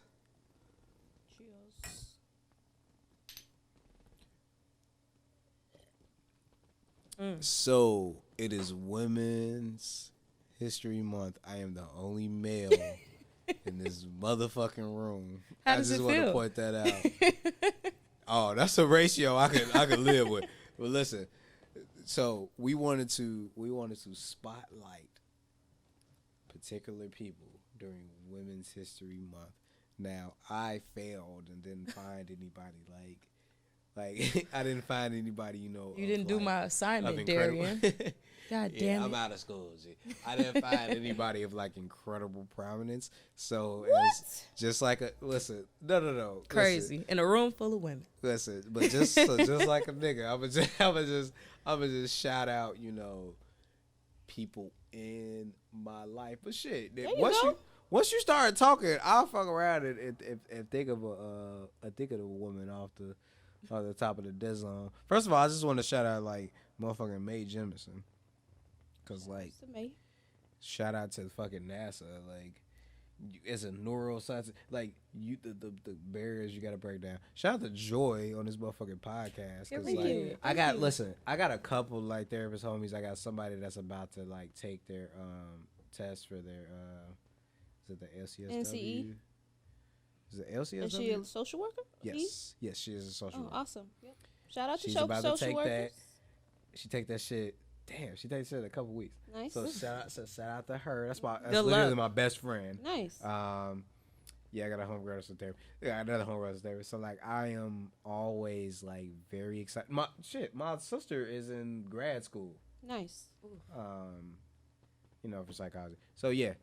Speaker 3: Cheers.
Speaker 4: So it is Women's History Month. I am the only male in this motherfucking room.
Speaker 1: How does
Speaker 4: I just
Speaker 1: it
Speaker 4: want to
Speaker 1: feel?
Speaker 4: point that out. Oh, that's a ratio I could live with. But listen, so we wanted to spotlight particular people during Women's History Month. Now I failed and didn't find anybody like I didn't find anybody, you know.
Speaker 1: You didn't do
Speaker 4: like,
Speaker 1: my assignment,
Speaker 4: incredible-
Speaker 1: Darian. God damn
Speaker 4: yeah, I'm
Speaker 1: it.
Speaker 4: out of school. G. I didn't find anybody of like incredible prominence. So it's just like listen, no.
Speaker 1: Crazy. In a room full of women.
Speaker 4: Listen, but just like a nigga, I'ma just shout out, you know, people in my life. But shit, once you start talking, I'll fuck around and think of a woman off the top of the dead zone. First of all, I just want to shout out like motherfucking Mae Jemison. Cause like, shout out to fucking NASA. Like, as a neuroscience, like the barriers you gotta break down. Shout out to Joy on this motherfucking podcast. Cause like, I got a couple like therapist homies. I got somebody that's about to like take their test for their is it the LCSW?
Speaker 3: NCE?
Speaker 4: Is it LCSW?
Speaker 3: Is she a social worker?
Speaker 4: Yes, she is a social worker.
Speaker 3: Awesome. Yep. Shout out to
Speaker 4: She's
Speaker 3: social
Speaker 4: about to take
Speaker 3: workers.
Speaker 4: that. She take that shit Damn, she takes it in a couple weeks.
Speaker 3: Nice.
Speaker 4: So shout out to her. That's
Speaker 1: Good
Speaker 4: literally
Speaker 1: luck.
Speaker 4: my best friend.
Speaker 3: Nice.
Speaker 4: Yeah, I got a homegirl that's a therapist. Yeah, another homegirl that's a therapist. So like, I am always like very excited. My sister is in grad school.
Speaker 3: Nice.
Speaker 4: For psychology. So yeah,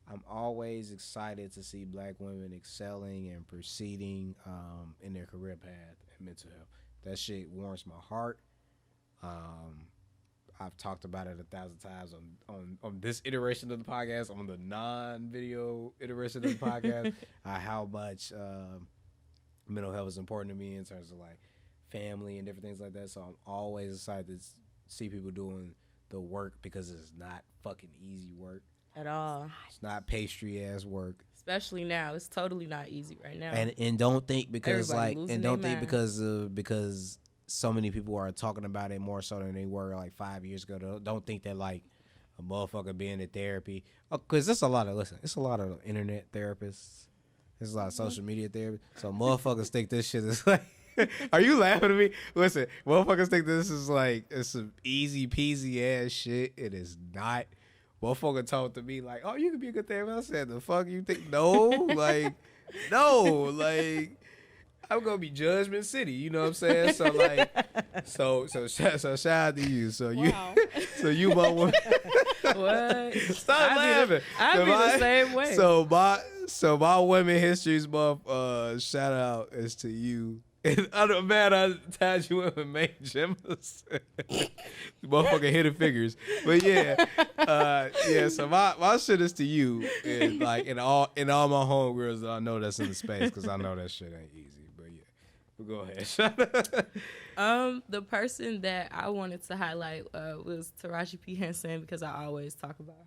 Speaker 4: I'm always excited to see Black women excelling and proceeding in their career path and mental health. That shit warms my heart. I've talked about it 1,000 times on this iteration of the podcast, on the non-video iteration of the podcast, how much mental health is important to me in terms of like family and different things like that. So I'm always excited to see people doing the work, because it's not fucking easy work
Speaker 1: At all.
Speaker 4: It's not pastry ass work.
Speaker 1: Especially now. It's totally not easy right now.
Speaker 4: And don't think because
Speaker 1: Everybody
Speaker 4: like
Speaker 1: losing
Speaker 4: and don't
Speaker 1: their
Speaker 4: think
Speaker 1: mind.
Speaker 4: because so many people are talking about it more so than they were like 5 years ago. Don't think that like a motherfucker being in therapy, because it's a lot of internet therapists. There's a lot of social media therapists. So motherfuckers think this shit is like. Are you laughing at me? Listen, motherfuckers think this is like it's some easy peasy ass shit. It is not. Motherfucker told to me like, "Oh, you can be a good therapist." I said, "The fuck you think?" No, like, no, like, I'm gonna be Judgment City. You know what I'm saying? So like, so shout out to you. So you,
Speaker 3: Wow.
Speaker 4: so you my woman.
Speaker 1: What?
Speaker 4: Stop laughing.
Speaker 1: I'd be the same way.
Speaker 4: So my Women Histories Month shout out is to you. And I don't I tied you in with May Gemmas. Motherfucking hidden figures. But yeah. So my shit is to you. And like in all my homegirls that I know that's in the space, because I know that shit ain't easy. But yeah. But go ahead.
Speaker 1: The person that I wanted to highlight was Taraji P. Henson, because I always talk about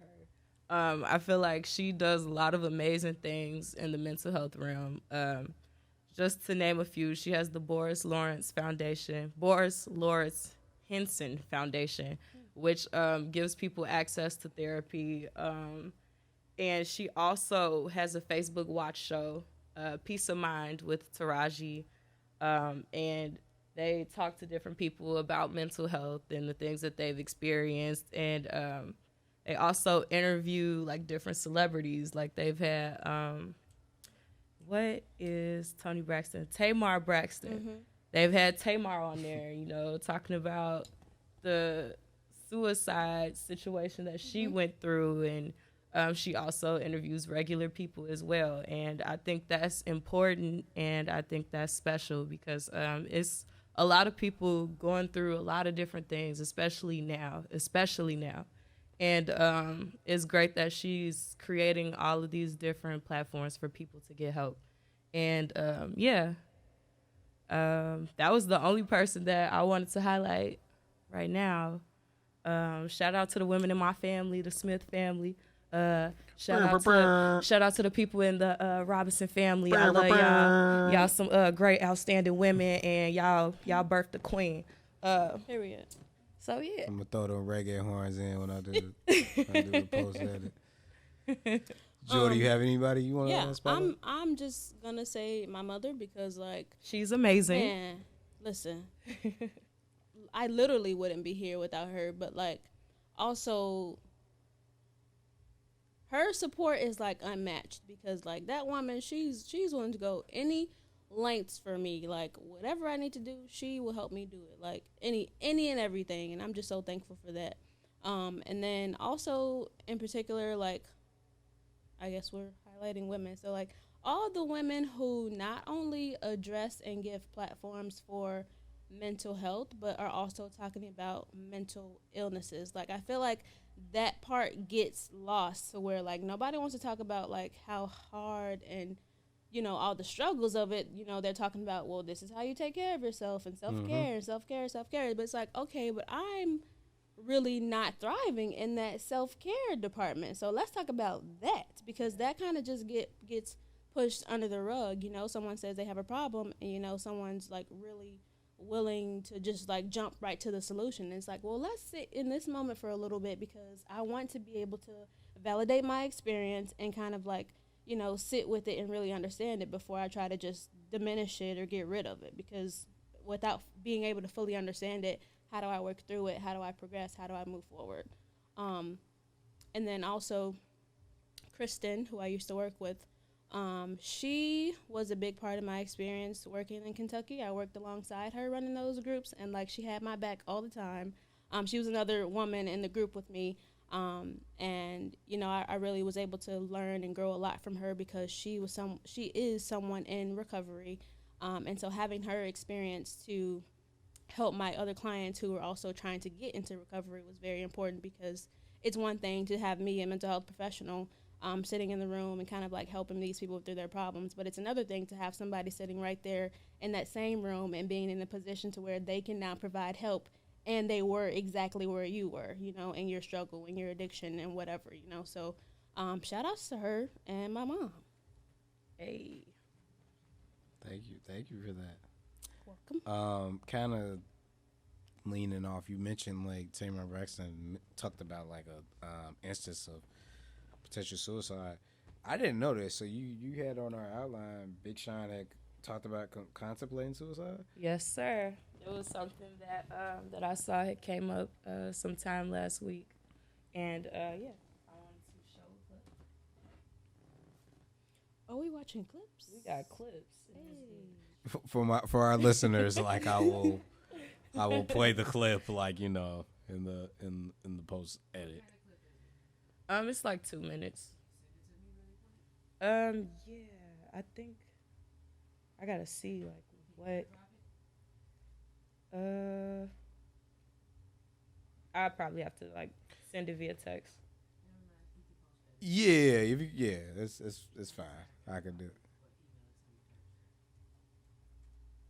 Speaker 1: her. I feel like she does a lot of amazing things in the mental health realm. Just to name a few, she has the Boris Lawrence Henson Foundation, which gives people access to therapy. And she also has a Facebook watch show, Peace of Mind with Taraji. And they talk to different people about mental health and the things that they've experienced. And they also interview like different celebrities. Like they've had... what is Tony Braxton? Tamar Braxton. Mm-hmm. They've had Tamar on there, talking about the suicide situation that she went through. And she also interviews regular people as well. And I think that's important, and I think that's special, because it's a lot of people going through a lot of different things, especially now. And it's great that she's creating all of these different platforms for people to get help. And that was the only person that I wanted to highlight right now. Shout out to the women in my family, the Smith family. Shout out to the people in the Robinson family. I love y'all. Y'all some great, outstanding women, and y'all birthed the queen.
Speaker 3: Period.
Speaker 1: So yeah,
Speaker 4: I'm gonna throw them reggae horns in when I do the post edit. Joe, do you have anybody you want to ask about?
Speaker 3: I'm just gonna say my mother, because like
Speaker 1: she's amazing.
Speaker 3: Man, listen, I literally wouldn't be here without her. But like, also, her support is like unmatched, because like that woman, she's willing to go any lengths for me. Like whatever I need to do, she will help me do it. Like any and everything, and I'm just so thankful for that. And then also in particular, like, I guess we're highlighting women. So like all the women who not only address and give platforms for mental health, but are also talking about mental illnesses. Like I feel like that part gets lost, to where like nobody wants to talk about like how hard and all the struggles of it. They're talking about, well, this is how you take care of yourself, and self-care and self-care. But it's like, okay, but I'm really not thriving in that self-care department. So let's talk about that, because that kind of just gets pushed under the rug. Someone says they have a problem, and someone's like really willing to just like jump right to the solution. And it's like, well, let's sit in this moment for a little bit, because I want to be able to validate my experience and kind of like sit with it and really understand it before I try to just diminish it or get rid of it. Because without being able to fully understand it, how do I work through it? How do I progress? How do I move forward? Um, and then also Kristen, who I used to work with, she was a big part of my experience working in Kentucky. I worked alongside her running those groups, and like she had my back all the time. She was another woman in the group with me, and you know I really was able to learn and grow a lot from her because she is someone in recovery, and so having her experience to help my other clients who are also trying to get into recovery was very important because it's one thing to have me, a mental health professional, sitting in the room and kind of like helping these people through their problems. But it's another thing to have somebody sitting right there in that same room and being in a position to where they can now provide help and they were exactly where you were, you know, in your struggle, in your addiction and whatever, you know. So shout outs to her and my mom.
Speaker 1: Hey.
Speaker 4: Thank you for that.
Speaker 3: Welcome.
Speaker 4: Kind of leaning off, you mentioned like Tamar Braxton talked about like a instance of potential suicide. I didn't know this, so you had on our outline, Big Sean had talked about contemplating suicide.
Speaker 1: Yes, sir. It was something that that I saw it came up sometime last week, and yeah, I wanted to show a clip.
Speaker 3: Are we watching clips?
Speaker 1: We got clips.
Speaker 3: Hey.
Speaker 4: For our listeners, like I will play the clip like in the post edit.
Speaker 1: It's like 2 minutes. Yeah, I think I gotta see like what. I probably have to like send it via text.
Speaker 4: Yeah, it's fine. I can do it.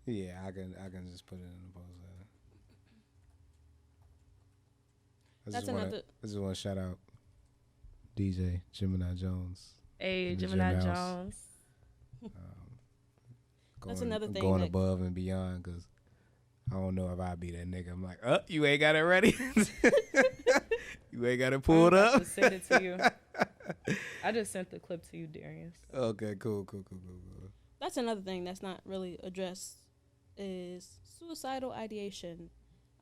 Speaker 4: Yeah, I can just put it in the post. I just want to shout out DJ Gemini Jones.
Speaker 1: Hey,
Speaker 4: in the
Speaker 1: Gemini
Speaker 4: gym house.
Speaker 1: Jones.
Speaker 3: That's another thing
Speaker 4: Going
Speaker 3: that-
Speaker 4: above and beyond because I don't know if I'd be that nigga. I'm like, you ain't got it ready. You ain't got it pulled
Speaker 1: I'm about
Speaker 4: up.
Speaker 1: to send it to you. I just sent the clip to you, Darius.
Speaker 4: Okay, cool.
Speaker 3: That's another thing that's not really addressed is suicidal ideation.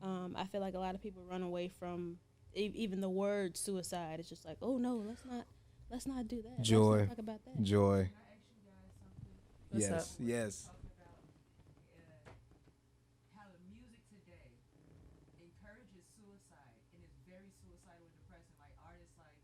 Speaker 3: I feel like a lot of people run away from even the word suicide. It's just like, oh no, let's not do that.
Speaker 4: Joy.
Speaker 3: Let's not talk about that.
Speaker 4: Joy.
Speaker 1: What's up?
Speaker 4: Yes.
Speaker 5: How the music today encourages suicide and is very suicidal and depressing. Like artists like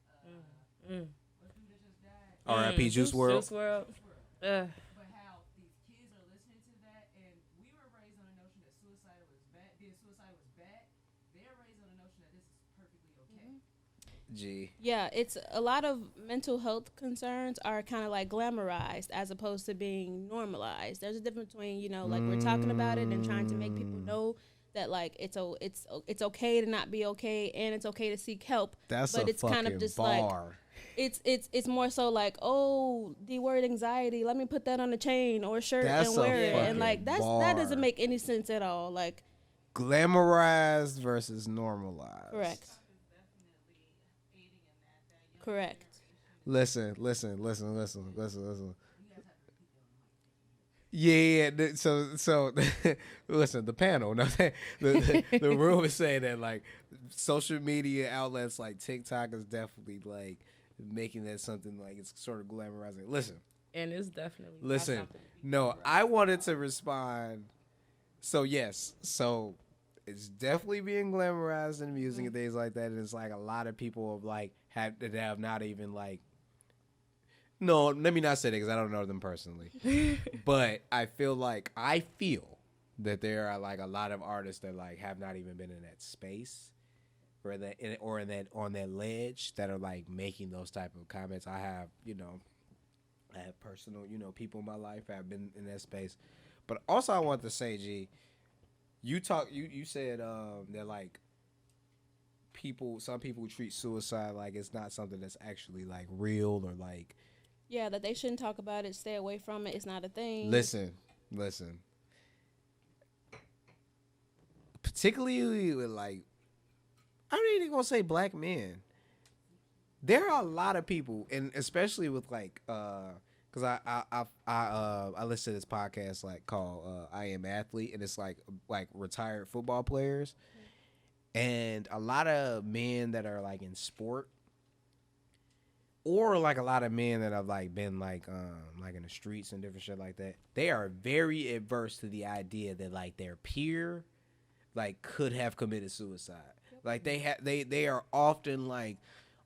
Speaker 5: what dude that just died?
Speaker 4: R.I.P. Juice WRLD.
Speaker 1: Juice WRLD.
Speaker 5: But how these kids are listening to that, and we were raised on the notion that suicide was bad. Being suicide was bad. They're raised on the notion that this is perfectly okay.
Speaker 4: G.
Speaker 3: Yeah, it's a lot of mental health concerns are kind of like glamorized as opposed to being normalized. There's a difference between, you know, like we're talking about it and trying to make people know that like it's okay to not be okay and it's okay to seek help.
Speaker 4: That's
Speaker 3: but
Speaker 4: a
Speaker 3: it's
Speaker 4: fucking
Speaker 3: kind of just
Speaker 4: bar.
Speaker 3: like it's more so like, oh, the word anxiety, let me put that on a chain or a shirt
Speaker 4: That's
Speaker 3: and wear
Speaker 4: a
Speaker 3: it, and like
Speaker 4: fucking
Speaker 3: that doesn't
Speaker 4: bar.
Speaker 3: make any sense at all. Like,
Speaker 4: Glamorized versus normalized.
Speaker 3: correct. Correct.
Speaker 4: Listen. Yeah. So, listen. The panel. No, the room is saying that like social media outlets like TikTok is definitely like making that something like it's sort of glamorizing. Listen.
Speaker 1: And it's definitely not
Speaker 4: Listen.
Speaker 1: something to be
Speaker 4: No,
Speaker 1: proud of.
Speaker 4: I wanted to respond. So yes. So it's definitely being glamorized in music and things like that. And it's like a lot of people have not even like. No, let me not say that because I don't know them personally. But I feel that there are like a lot of artists that like have not even been in that space or on that ledge that are like making those type of comments. I have personal, people in my life have been in that space. But also I want to say, G, you said that like some people treat suicide like it's not something that's actually like real or like.
Speaker 3: Yeah, that they shouldn't talk about it, stay away from it. It's not a thing.
Speaker 4: Listen. Particularly with like, I'm not even gonna say black men. There are a lot of people, and especially with like, because I listen to this podcast like called I Am Athlete, and it's like retired football players,
Speaker 2: And a lot of men that are like in sport, or like a lot of men that have like been like in the streets and different shit like that, they are very adverse to the idea that like their peer like could have committed suicide. Like they are often like,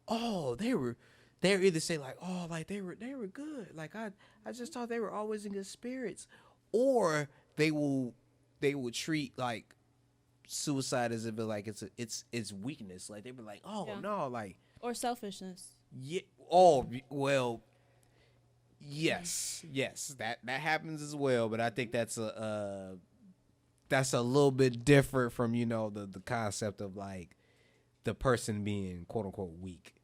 Speaker 2: oh, they're either say like, oh, like they were good. Like I just thought they were always in good spirits. Or they will treat like suicide as if like it's weakness. Like they be like, oh
Speaker 3: Yeah.
Speaker 2: no, like
Speaker 3: Or selfishness.
Speaker 2: yeah, oh well, yes, that happens as well. But I think that's a little bit different from the concept of like the person being quote unquote weak.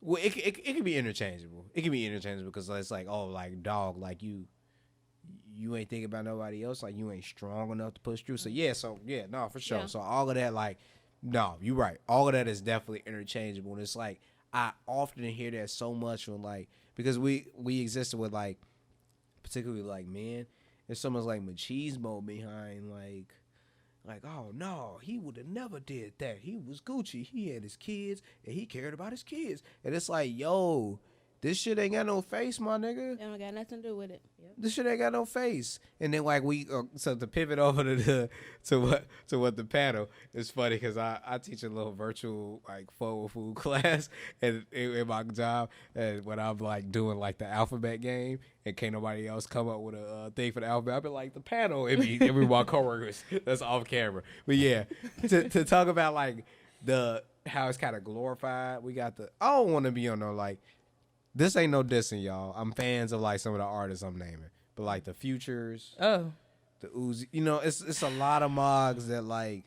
Speaker 2: Well, it can be interchangeable. It can be interchangeable because it's like, oh, like dog, like you ain't thinking about nobody else, like you ain't strong enough to push through. So yeah, no, for sure.
Speaker 3: Yeah.
Speaker 2: So all of that, like, no, you're right. All of that is definitely interchangeable. And it's like I often hear that so much when like because we existed with like particularly like men, there's so much like machismo behind like, oh no, he would have never did that. He was Gucci. He had his kids and he cared about his kids. And it's like, yo, this shit ain't got no face, my nigga.
Speaker 3: It don't got nothing to do with it. Yep.
Speaker 2: This shit ain't got no face. And then like so to pivot over to what the panel is funny because I teach a little virtual like forward food class and in my job, and when I'm like doing like the alphabet game and can't nobody else come up with a thing for the alphabet, I be like the panel and be my coworkers that's off camera. But yeah, to talk about like how it's kind of glorified. We got I don't want to be on no like. This ain't no dissing, y'all. I'm fans of like some of the artists I'm naming, but like the Futures,
Speaker 1: Oh,
Speaker 2: the Uzi, it's a lot of mogs that like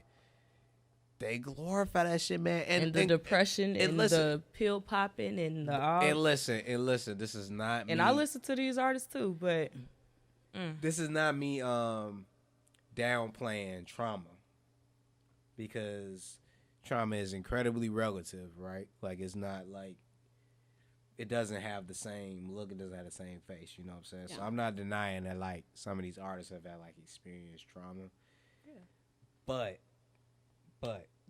Speaker 2: they glorify that shit, man.
Speaker 1: and the depression and the pill popping and the all.
Speaker 2: And listen, this is not me.
Speaker 1: And I listen to these artists too, but
Speaker 2: This is not me downplaying trauma because trauma is incredibly relative, right? Like it's not like it doesn't have the same look. It doesn't have the same face. You know what I'm saying? Yeah. So I'm not denying that like some of these artists have had like experienced trauma. Yeah. But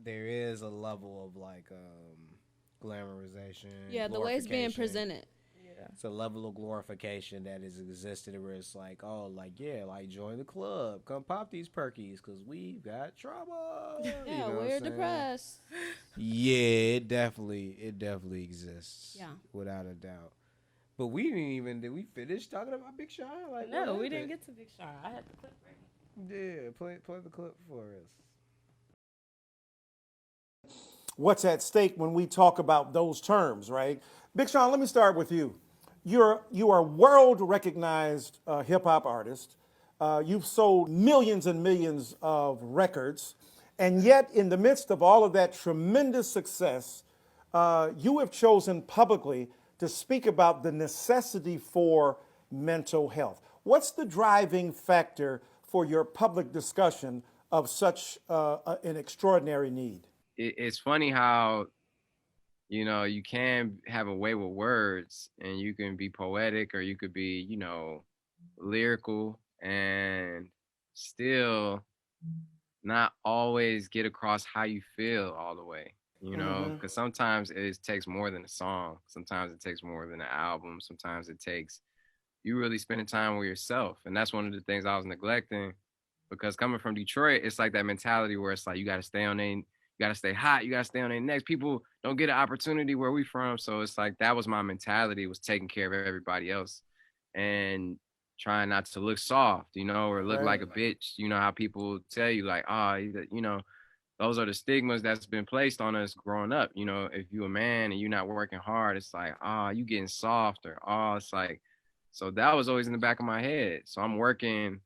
Speaker 2: there is a level of like glamorization.
Speaker 3: Yeah, the way it's being presented.
Speaker 2: Yeah. It's a level of glorification that has existed where it's like, oh, like yeah, like join the club, come pop these perkies because we've got trauma.
Speaker 3: Yeah, we're depressed.
Speaker 2: Yeah, it definitely exists.
Speaker 3: Yeah,
Speaker 2: without a doubt. But did we finish talking about Big Sean? Like,
Speaker 1: no, we didn't get to Big Sean. I had the clip ready.
Speaker 2: Yeah, play the clip for us.
Speaker 6: What's at stake when we talk about those terms, right? Big Sean, let me start with you. You are world recognized hip hop artist. You've sold millions and millions of records, and yet in the midst of all of that tremendous success, you have chosen publicly to speak about the necessity for mental health. What's the driving factor for your public discussion of such an extraordinary need?
Speaker 7: It's funny how, you can have a way with words and you can be poetic or you could be, lyrical and still not always get across how you feel all the way, because sometimes it takes more than a song. Sometimes it takes more than an album. Sometimes it takes you really spending time with yourself. And that's one of the things I was neglecting because coming from Detroit, it's like that mentality where it's like, you got to stay hot. You got to stay on their necks. People don't get an opportunity where we from. So it's like, that was my mentality, was taking care of everybody else and trying not to look soft, or look like a bitch. You know how people tell you like, those are the stigmas that's been placed on us growing up. If you a man and you're not working hard, it's like, you getting soft or, it's like, so that was always in the back of my head. So I'm working,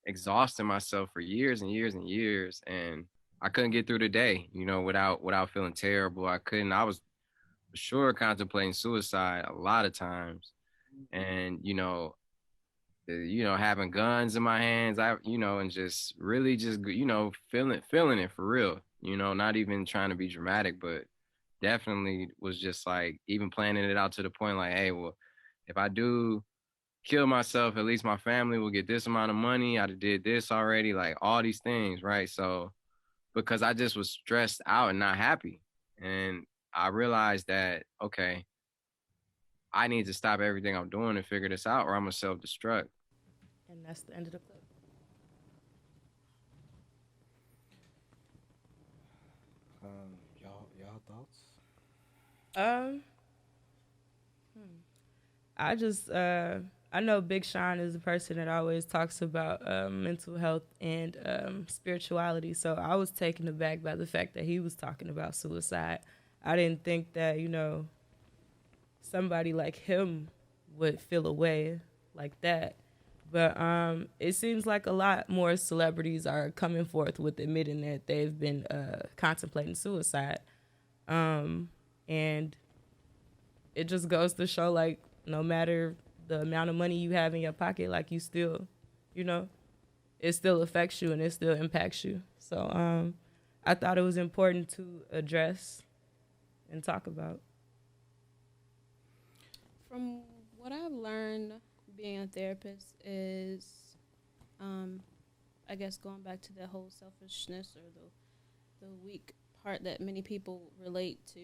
Speaker 7: exhausting myself for years and years and years. And I couldn't get through the day, without feeling terrible. I was sure contemplating suicide a lot of times. And, having guns in my hands, and just really just, feeling it for real, not even trying to be dramatic, but definitely was just like even planning it out to the point like, hey, well, if I do kill myself, at least my family will get this amount of money. I did this already, like all these things, right? So because I just was stressed out and not happy. And I realized that, okay, I need to stop everything I'm doing and figure this out or I'm going to self destruct.
Speaker 1: And that's the end of the clip.
Speaker 4: Y'all thoughts?
Speaker 1: Um, I just I know Big Sean is a person that always talks about mental health and spirituality. So I was taken aback by the fact that he was talking about suicide. I didn't think that, you know, somebody like him would feel a way like that. But it seems like a lot more celebrities are coming forth with admitting that they've been contemplating suicide. And it just goes to show, like, no matter the amount of money you have in your pocket, like, you still, you know, it still affects you and it still impacts you. So I thought it was important to address and talk about.
Speaker 3: From what I've learned being a therapist is, I guess going back to the whole selfishness or the weak part that many people relate to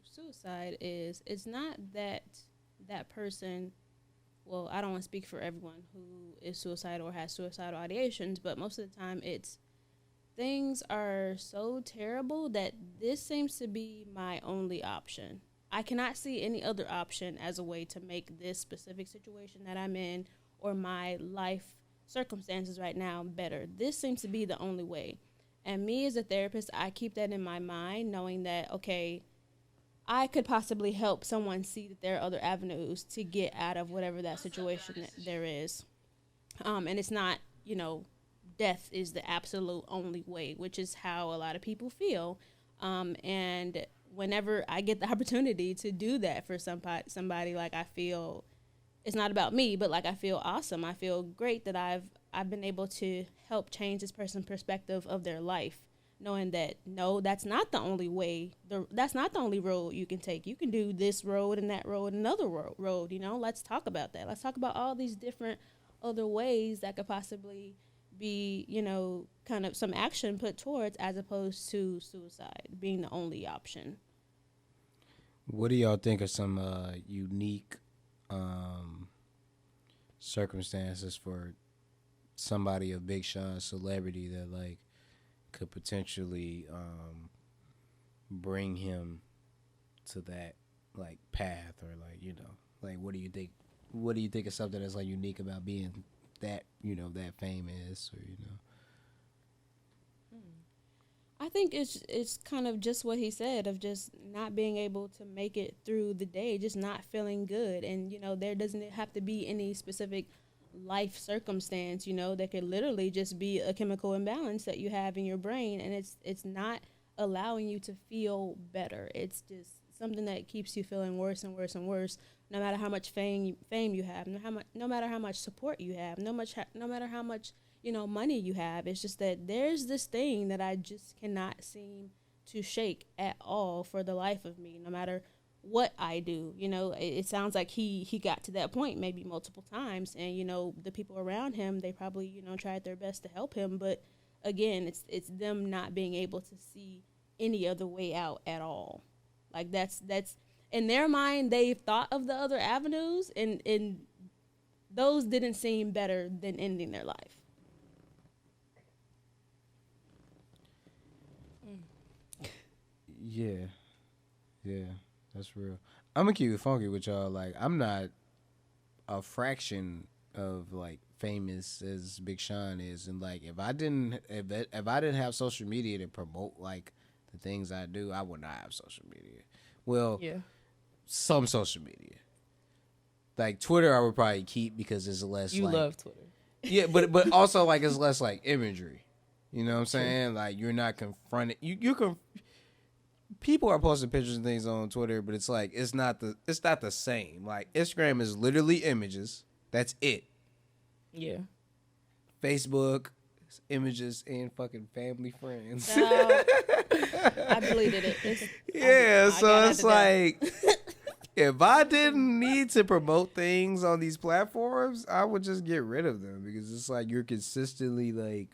Speaker 3: suicide is it's not that that person, well, I don't want to speak for everyone who is suicidal or has suicidal ideations, but most of the time it's things are so terrible that this seems to be my only option. I cannot see any other option as a way to make this specific situation that I'm in or my life circumstances right now better. This seems to be the only way. And me as a therapist, I keep that in my mind, knowing that, okay, I could possibly help someone see that there are other avenues to get out of whatever that situation that there is. And it's not, you know, death is the absolute only way, which is how a lot of people feel. And whenever I get the opportunity to do that for somebody, like, I feel it's not about me, but like I feel awesome. I feel great that I've been able to help change this person's perspective of their life, knowing that no, that's not the only way. That's not the only road you can take. You can do this road and that road, and another road. You know, let's talk about that. Let's talk about all these different other ways that could possibly be, you know, kind of some action put towards, as opposed to suicide being the only option.
Speaker 4: What do y'all think are some unique circumstances for somebody of Big Sean's celebrity that, like, could potentially bring him to that, like, path, or, like, you know, like, what do you think is something that's, like, unique about being that, you know, that famous, or, you know?
Speaker 3: I think it's kind of just what he said, of just not being able to make it through the day, just not feeling good. And, you know, there doesn't have to be any specific life circumstance, you know, that could literally just be a chemical imbalance that you have in your brain, and it's not allowing you to feel better. It's just something that keeps you feeling worse and worse and worse, no matter how much fame you have, no matter how much support you have, no matter how much, you know, money you have. It's just that there's this thing that I just cannot seem to shake at all for the life of me, no matter what I do. You know, it sounds like he got to that point maybe multiple times, and, you know, the people around him, they probably, you know, tried their best to help him, but again, it's them not being able to see any other way out at all. Like, that's in their mind, they've thought of the other avenues, and those didn't seem better than ending their life.
Speaker 4: Yeah, that's real. I'm gonna keep it funky with y'all. Like, I'm not a fraction of, like, famous as Big Sean is, and, like, if I didn't have social media to promote, like, the things I do, I would not have social media. Well,
Speaker 1: Yeah.
Speaker 4: some social media, like Twitter, I would probably keep because it's less.
Speaker 1: You
Speaker 4: like,
Speaker 1: love Twitter.
Speaker 4: Yeah, but also, like, it's less, like, imagery. You know what I'm saying? Like, you're not confronted. You can. People are posting pictures and things on Twitter, but it's like it's not the same. Like, Instagram is literally images. That's it.
Speaker 1: Yeah.
Speaker 4: Facebook is images and fucking family friends.
Speaker 3: I deleted it.
Speaker 4: Yeah, so it's like, if I didn't need to promote things on these platforms, I would just get rid of them, because it's like you're consistently, like,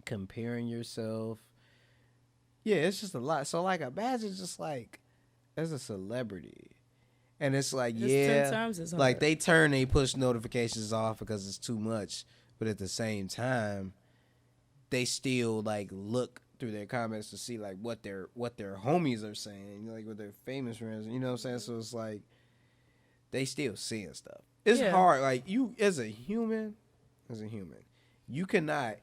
Speaker 4: comparing yourself Yeah, it's just a lot. So like, imagine just like as a celebrity, and it's like,
Speaker 1: It's
Speaker 4: yeah,
Speaker 1: 10 times as hard.
Speaker 4: like they push notifications off because it's too much, but at the same time, they still like look through their comments to see like what their homies are saying, like what their famous friends, you know what I'm saying? So it's like they still seeing stuff. It's hard, like you as a human, you cannot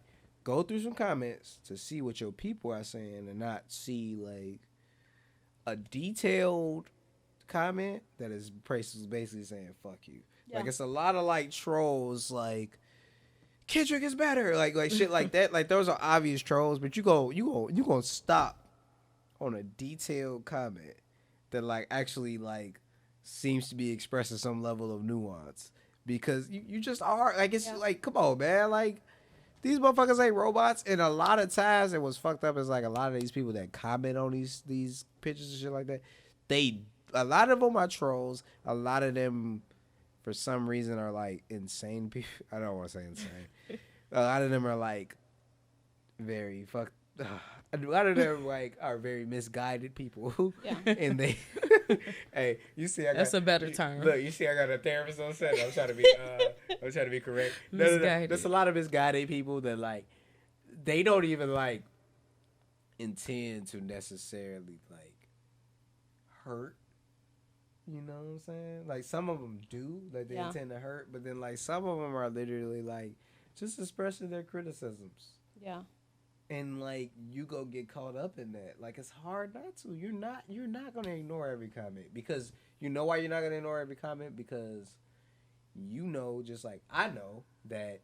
Speaker 4: go through some comments to see what your people are saying and not see like a detailed comment that is basically saying fuck you. Yeah. Like it's a lot of like trolls like Kendrick is better, like shit like that. Like those are obvious trolls, but you gonna stop on a detailed comment that like actually like seems to be expressing some level of nuance because you just are like it's like come on man, like these motherfuckers ain't robots. And a lot of times it was fucked up is like a lot of these people that comment on these pictures and shit like that, a lot of them are trolls. A lot of them for some reason are like insane people. I don't want to say insane. A lot of them are like very fucked. A lot of them like are very misguided people. Yeah. And they, hey, you see,
Speaker 1: that's a better term.
Speaker 4: Look, you see, I got a therapist on set. I'm trying to be correct. No. There's a lot of misguided people that like they don't even like intend to necessarily like hurt. You know what I'm saying? Like some of them do, like they intend to hurt, but then like some of them are literally like just expressing their criticisms. Yeah. And like you go get caught up in that. Like it's hard not to. You're not gonna ignore every comment because you know why you're not gonna ignore every comment because you know just like I know that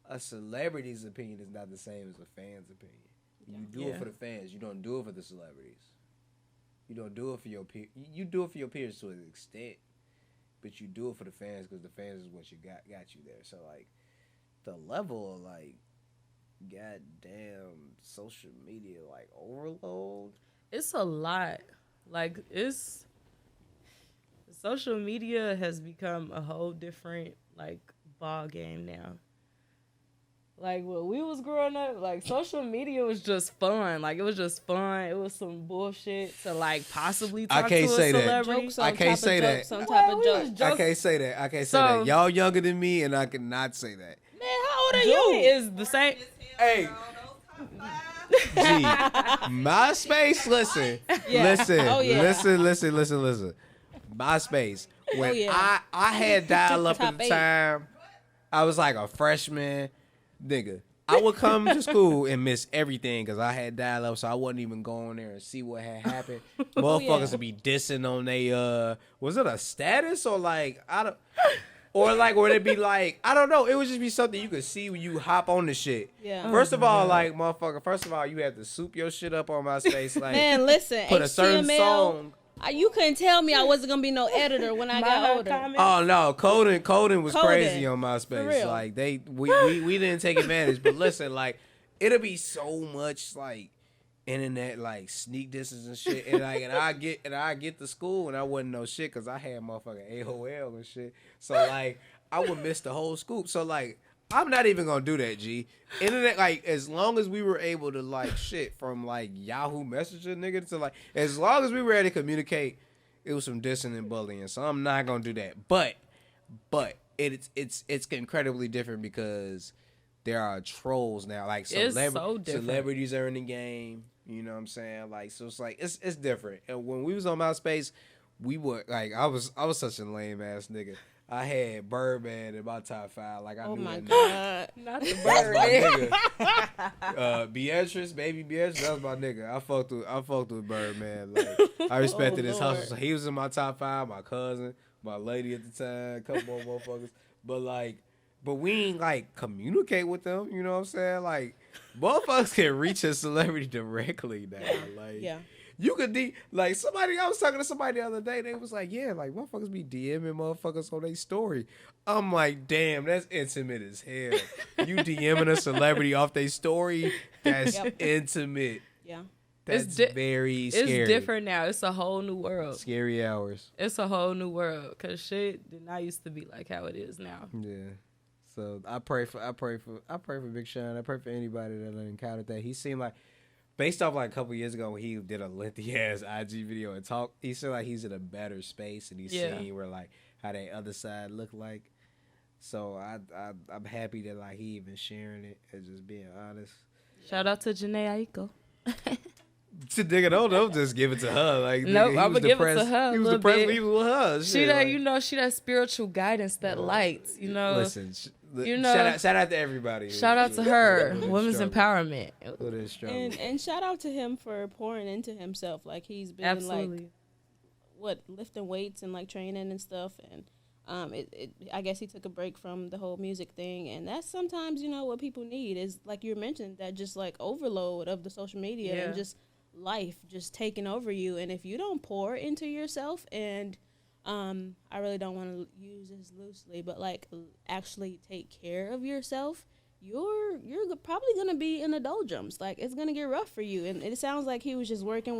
Speaker 4: a celebrity's opinion is not the same as a fan's opinion. You do it for the fans. You don't do it for the celebrities. You don't do it for your peers. You do it for your peers to an extent, but you do it for the fans because the fans is what you got you there. So like the level of like goddamn social media like overload,
Speaker 1: it's a lot. Like it's social media has become a whole different like ball game now. Like when we was growing up, like social media was just fun. Like it was just fun. It was some bullshit to like possibly talk to a celebrity.
Speaker 4: I can't say that.
Speaker 3: Some type of jokes.
Speaker 4: I can't say that. I can't say that. Y'all younger than me, and I cannot say that.
Speaker 3: Man, how old are you?
Speaker 1: Is the same.
Speaker 4: Hey. G, MySpace. Listen. MySpace. When I had dial up at the time, I was like a freshman. Nigga, I would come to school and miss everything because I had dial up, so I wasn't even going there and see what had happened. Motherfuckers would be dissing on they was it a status or like or it'd be like I don't know. It would just be something you could see when you hop on the shit. Yeah. First of all, like motherfucker. First of all, you had to soup your shit up on MySpace. Like
Speaker 3: man, listen,
Speaker 4: put a certain song.
Speaker 3: You couldn't tell me I wasn't gonna be no editor when I got older.
Speaker 4: Oh no, coding was crazy on MySpace. Like we didn't take advantage. But listen, like it'll be so much like internet like sneak distance and shit. And like I get to school and I wouldn't know shit because I had motherfucking AOL and shit. So like I would miss the whole scoop. So like I'm not even gonna do that, G. Internet, like, as long as we were able to, like, shit from, like, Yahoo Messenger, nigga, to, like, as long as we were able to communicate, it was some dissing and bullying. So I'm not gonna do that. But it's incredibly different because there are trolls now. Like, celebrities are in the game. You know what I'm saying? Like, so it's like, it's different. And when we was on MySpace, we were, like, I was such a lame ass nigga. I had Birdman in my top 5. Like I knew
Speaker 3: my
Speaker 4: that
Speaker 3: God.
Speaker 1: Not the Birdman.
Speaker 4: Beatrice, baby Beatrice, that was my nigga. I fucked with Birdman. Like I respected his hustle. So he was in my top 5. My cousin, my lady at the time, a couple more motherfuckers. But we ain't like communicate with them. You know what I'm saying? Like motherfuckers can reach a celebrity directly now. Like yeah. You could like somebody. I was talking to somebody the other day. They was like, "Yeah, like motherfuckers be DMing motherfuckers on their story." I'm like, "Damn, that's intimate as hell." You DMing a celebrity off their story? That's intimate. Yeah, that's very scary.
Speaker 1: It's different now. It's a whole new world.
Speaker 4: Scary hours.
Speaker 1: It's a whole new world because shit did not used to be like how it is now.
Speaker 4: Yeah. So I pray for Big Sean. I pray for anybody that encountered that. He seemed like.
Speaker 2: based off like a couple years ago when he did a lengthy ass IG video and talk, he said like he's in a better space and he's seeing where like how that other side look like. So I'm happy that like he even sharing it and just being honest.
Speaker 1: Shout out to Janae Aiko.
Speaker 2: Nigga, don't just give it to her. Like,
Speaker 1: nope,
Speaker 2: nigga,
Speaker 1: I'm gonna give it to her.
Speaker 2: He was depressed even with her.
Speaker 1: She
Speaker 2: Shit,
Speaker 1: that
Speaker 2: like,
Speaker 1: you know, she that spiritual guidance, that light. You know,
Speaker 2: listen,
Speaker 1: you know,
Speaker 2: shout out to everybody.
Speaker 1: Shout out to her,
Speaker 2: who
Speaker 1: women's
Speaker 2: struggle.
Speaker 1: empowerment.
Speaker 3: And shout out to him for pouring into himself. Like he's been like lifting weights and like training and stuff. And I guess he took a break from the whole music thing. And that's sometimes, you know, what people need is like you mentioned, that just like overload of the social media and just life just taking over you. And if you don't pour into yourself, and I really don't want to use this loosely, but like actually take care of yourself, you're probably gonna be in the doldrums. Like it's gonna get rough for you. And it sounds like he was just working,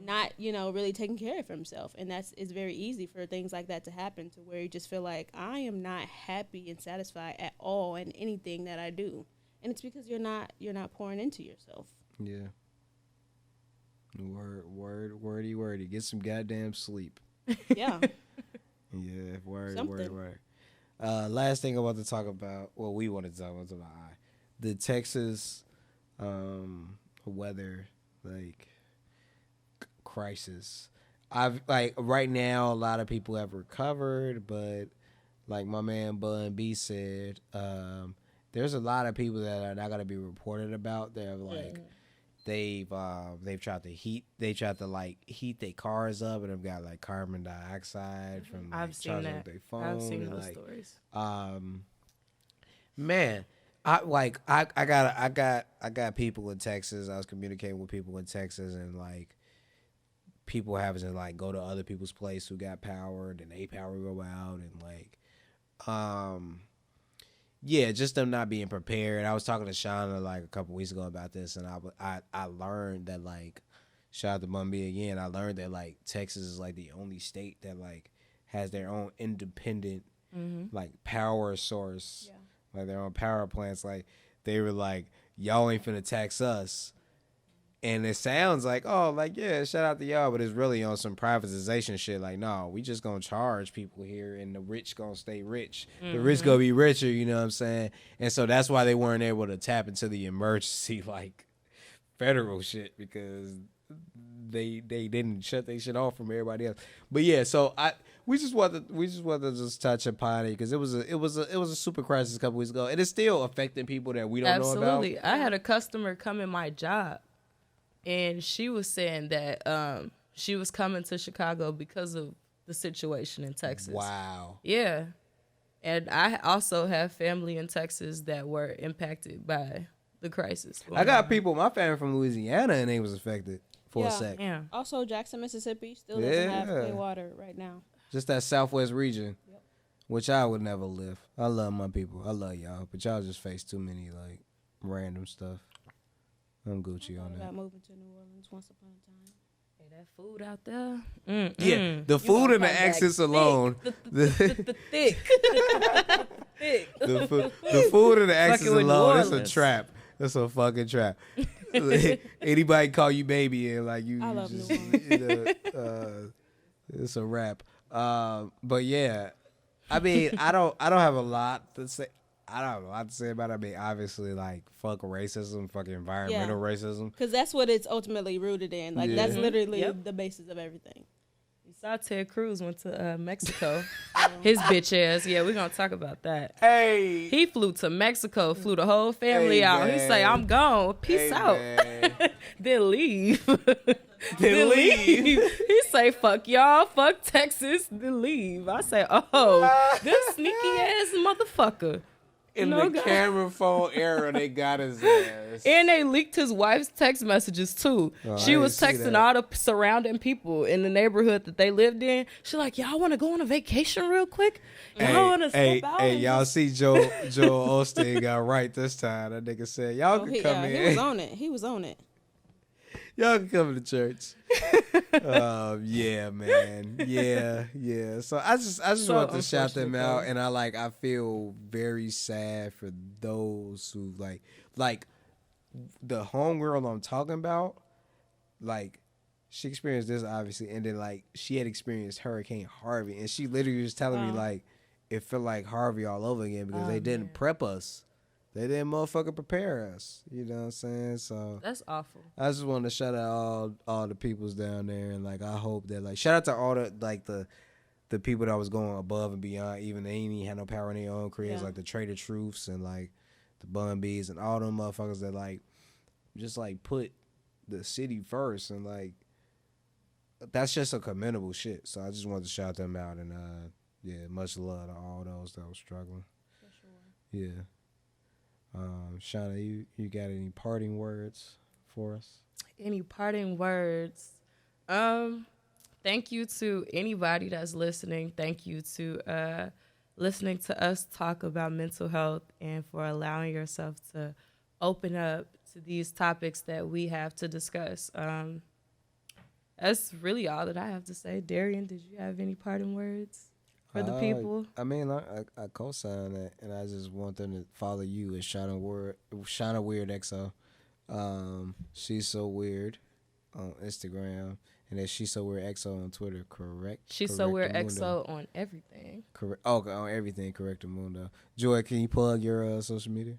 Speaker 3: not, you know, really taking care of himself. And it's very easy for things like that to happen, to where you just feel like I am not happy and satisfied at all in anything that I do, and it's because you're not pouring into yourself.
Speaker 2: Yeah. Wordy. Get some goddamn sleep.
Speaker 3: Yeah.
Speaker 2: Yeah, word.
Speaker 4: Last thing I want to talk about, well, we wanted to talk about the Texas weather, like, crisis. I've, like, right now, a lot of people have recovered, but, like my man Bun B said, there's a lot of people that are not going to be reported about. They're, like... They've tried to heat their cars up, and they've got like carbon dioxide from like,
Speaker 1: I've seen that.
Speaker 4: Their phone.
Speaker 1: I've seen
Speaker 4: and,
Speaker 1: those
Speaker 4: like,
Speaker 1: stories.
Speaker 4: Man, I got people in Texas. I was communicating with people in Texas, and like people having to like go to other people's place who got power, and they power go out, and like yeah, just them not being prepared. I was talking to Shauna like a couple weeks ago about this, and I learned that, like, shout out to Mumby again, I learned that like Texas is like the only state that like has their own independent like power source, like their own power plants. Like they were like, y'all ain't finna tax us. And it sounds like, oh, like, yeah, shout out to y'all, but it's really on some privatization shit. Like, no, we just gonna charge people here, and the rich gonna stay rich. The rich gonna be richer, you know what I'm saying? And so that's why they weren't able to tap into the emergency, like, federal shit, because they didn't shut their shit off from everybody else. But yeah, so we just wanted to just touch upon it, because it was a super crisis a couple weeks ago, and it's still affecting people that we don't know about.
Speaker 1: Absolutely. I had a customer come in my job, and she was saying that she was coming to Chicago because of the situation in Texas.
Speaker 4: Wow.
Speaker 1: Yeah. And I also have family in Texas that were impacted by the crisis.
Speaker 4: I got people in my family from Louisiana, and they was affected for a sec.
Speaker 1: Yeah.
Speaker 3: Also, Jackson, Mississippi still doesn't have clean water right now.
Speaker 4: Just that Southwest region, which I would never live. I love my people. I love y'all, but y'all just face too many like random stuff. I'm Gucci on that.
Speaker 3: About moving to New Orleans once upon a time.
Speaker 1: Hey, that food out there.
Speaker 4: Yeah, the food and the accents alone.
Speaker 1: The thick.
Speaker 4: The food and the accents
Speaker 1: with New
Speaker 4: alone, it's a
Speaker 1: Orleans.
Speaker 4: trap. It's a fucking trap. Anybody call you baby and like you,
Speaker 3: I love
Speaker 4: just,
Speaker 3: New
Speaker 4: it's a rap. But yeah, I mean, I don't have a lot to say. I don't have a lot to say about it. I mean, obviously, like, fuck racism, fuck environmental racism.
Speaker 3: Because that's what it's ultimately rooted in. Like, that's literally the basis of everything.
Speaker 1: You saw Ted Cruz went to Mexico. His bitch ass. Yeah, we're going to talk about that.
Speaker 4: Hey.
Speaker 1: He flew to Mexico, flew the whole family out.
Speaker 4: Man.
Speaker 1: He say, I'm gone. Peace out. Then leave.
Speaker 4: Then leave.
Speaker 1: He say, fuck y'all, fuck Texas, then leave. I say, oh, this sneaky ass motherfucker.
Speaker 4: In
Speaker 1: No,
Speaker 4: the
Speaker 1: God.
Speaker 4: camera phone era, they got his ass.
Speaker 1: And they leaked his wife's text messages too. She was texting all the surrounding people in the neighborhood that they lived in. She like, y'all want to go on a vacation real quick? Y'all want to step out?
Speaker 4: Hey,
Speaker 1: and
Speaker 4: y'all
Speaker 1: just-"
Speaker 4: see Joel Osteen got right this time. That nigga said, y'all can come in.
Speaker 3: He was on it. He was on it.
Speaker 4: Y'all can come to church. Yeah, man. Yeah. So I just
Speaker 1: So
Speaker 4: want to shout them
Speaker 1: unfortunate,
Speaker 4: out,
Speaker 1: though.
Speaker 4: and I feel very sad for those who like the homegirl I'm talking about, like, she experienced this obviously, and then like she had experienced Hurricane Harvey, and she literally was telling me like it felt like Harvey all over again because they didn't prep us. They didn't motherfucking prepare us. You know what I'm saying? So
Speaker 1: That's awful.
Speaker 4: I just want to shout out all the peoples down there, and like I hope that like shout out to all the like the people that was going above and beyond. Even they ain't even had no power in their own careers, like the Trader Truths and like the Bun B's and all them motherfuckers that like just like put the city first, and like that's just a commendable shit. So I just wanted to shout them out, and yeah, much love to all those that were struggling. For sure. Yeah. Shauna, you got any parting words for us?
Speaker 1: Any parting words? Thank you to anybody that's listening. Thank you to listening to us talk about mental health and for allowing yourself to open up to these topics that we have to discuss. That's really all that I have to say. Darian, did you have any parting words for the people?
Speaker 4: I mean, I co-sign that, and I just want them to follow you as Shauna Weird XO. She's so weird on Instagram, and that She's So Weird XO on Twitter. Correct.
Speaker 1: She's So Weird XO on everything.
Speaker 4: Correct. Oh, on everything. Correct, Mundo. Joy, can you plug your social media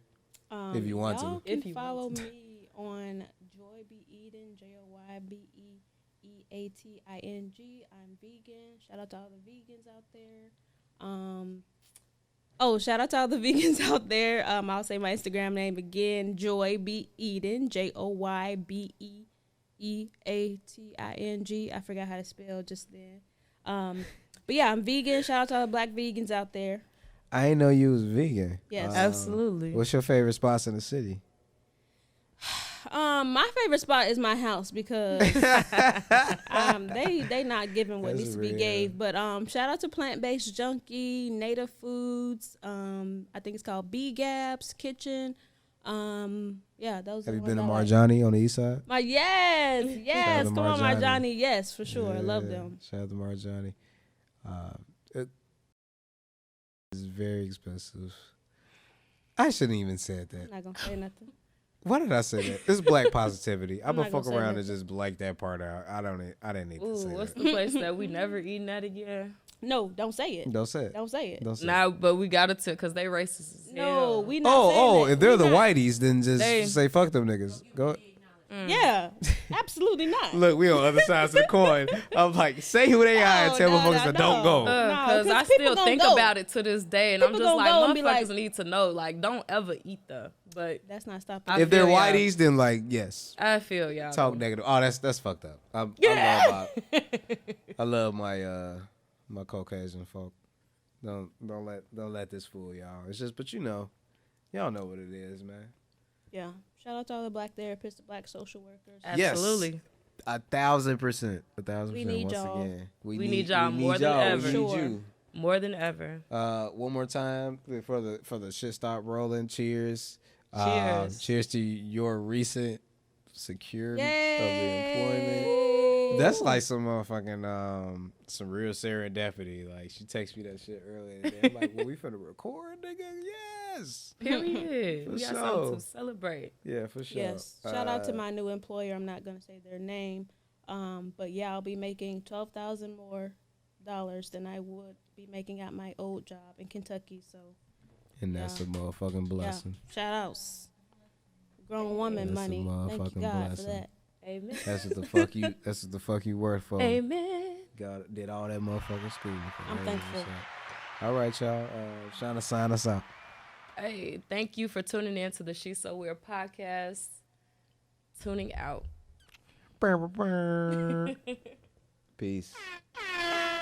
Speaker 4: if you want
Speaker 3: y'all
Speaker 4: to?
Speaker 3: Can follow me on Joy Be Eating, JoyBeeAting. I'm vegan. Shout out to all the vegans out there. Shout out to all the vegans out there. I'll say my Instagram name again, Joy Be Eating, JoyBeeAting. I forgot how to spell just then. But yeah, I'm vegan. Shout out to all the black vegans out there.
Speaker 4: I didn't know you was vegan.
Speaker 3: Yes,
Speaker 1: absolutely.
Speaker 4: What's your favorite spots in the city?
Speaker 3: My favorite spot is my house because they not giving what needs to be gave. But shout out to Plant Based Junkie, Native Foods. I think it's called B Gab's Kitchen. Yeah, those.
Speaker 4: Have you been to Marjani on the east side?
Speaker 3: Yes. Come on, Marjani. Yes, for sure. I love them.
Speaker 4: Shout out to Marjani. It's very expensive. I shouldn't even said that.
Speaker 3: I'm not gonna say nothing.
Speaker 4: Why did I say that? It's black positivity. I'm gonna fuck around and just blank that part out. I didn't need to say
Speaker 1: what's
Speaker 4: that.
Speaker 1: the place that we never eating at again?
Speaker 3: No, don't say it.
Speaker 4: Don't say it.
Speaker 3: Don't say it.
Speaker 4: Don't say
Speaker 1: Nah,
Speaker 4: it.
Speaker 1: but we got it because they racist as hell.
Speaker 3: No, we not saying that.
Speaker 4: If they're
Speaker 3: We
Speaker 4: the
Speaker 3: not.
Speaker 4: whiteys, then just say fuck them niggas. Go.
Speaker 3: Yeah, absolutely not.
Speaker 4: Look, we on other sides of the coin. I'm like, say who they are and tell motherfuckers that don't go.
Speaker 1: Because I still think about it to this day, and I'm just like, motherfuckers need to know, like, don't ever eat them. But
Speaker 3: that's not stopping.
Speaker 4: If they're whiteys, then like, yes.
Speaker 1: I feel y'all.
Speaker 4: Talk negative. Oh, that's fucked up. I love my my Caucasian folk. Don't let this fool y'all. It's just, but y'all know what it is, man.
Speaker 3: Yeah. Shout out to all the black therapists, the black social workers.
Speaker 1: Absolutely.
Speaker 4: Yes. 1,000%. 1,000%.
Speaker 3: We need
Speaker 4: once
Speaker 3: y'all.
Speaker 4: again.
Speaker 1: We need y'all more than ever.
Speaker 4: We need you.
Speaker 1: More than ever.
Speaker 4: One more time for the shit stop rolling. Cheers.
Speaker 1: Cheers.
Speaker 4: Cheers to your recent security of the
Speaker 3: Yay.
Speaker 4: employment. That's like some motherfucking some real serendipity. Like she texted me that shit earlier today. I'm like, well, we finna record, nigga. Yes.
Speaker 1: Period.
Speaker 4: For
Speaker 1: We got
Speaker 4: sure.
Speaker 1: something to celebrate.
Speaker 4: Yeah, for sure.
Speaker 3: Yes. Shout out to my new employer. I'm not gonna say their name. But yeah, I'll be making $12,000 more than I would be making at my old job in Kentucky. So.
Speaker 4: And that's a motherfucking blessing.
Speaker 3: Yeah. Shout outs. Grown woman
Speaker 4: That's
Speaker 3: money. Thank you God
Speaker 4: blessing.
Speaker 3: for that.
Speaker 1: Amen.
Speaker 4: That's what the fuck you. That's what the fuck you worth for.
Speaker 1: Amen.
Speaker 4: God did all that motherfucking schooling.
Speaker 3: I'm thankful.
Speaker 4: All right, y'all. Trying to sign us out.
Speaker 1: Hey, thank you for tuning in to the She's So Weird podcast. Tuning out.
Speaker 4: Peace.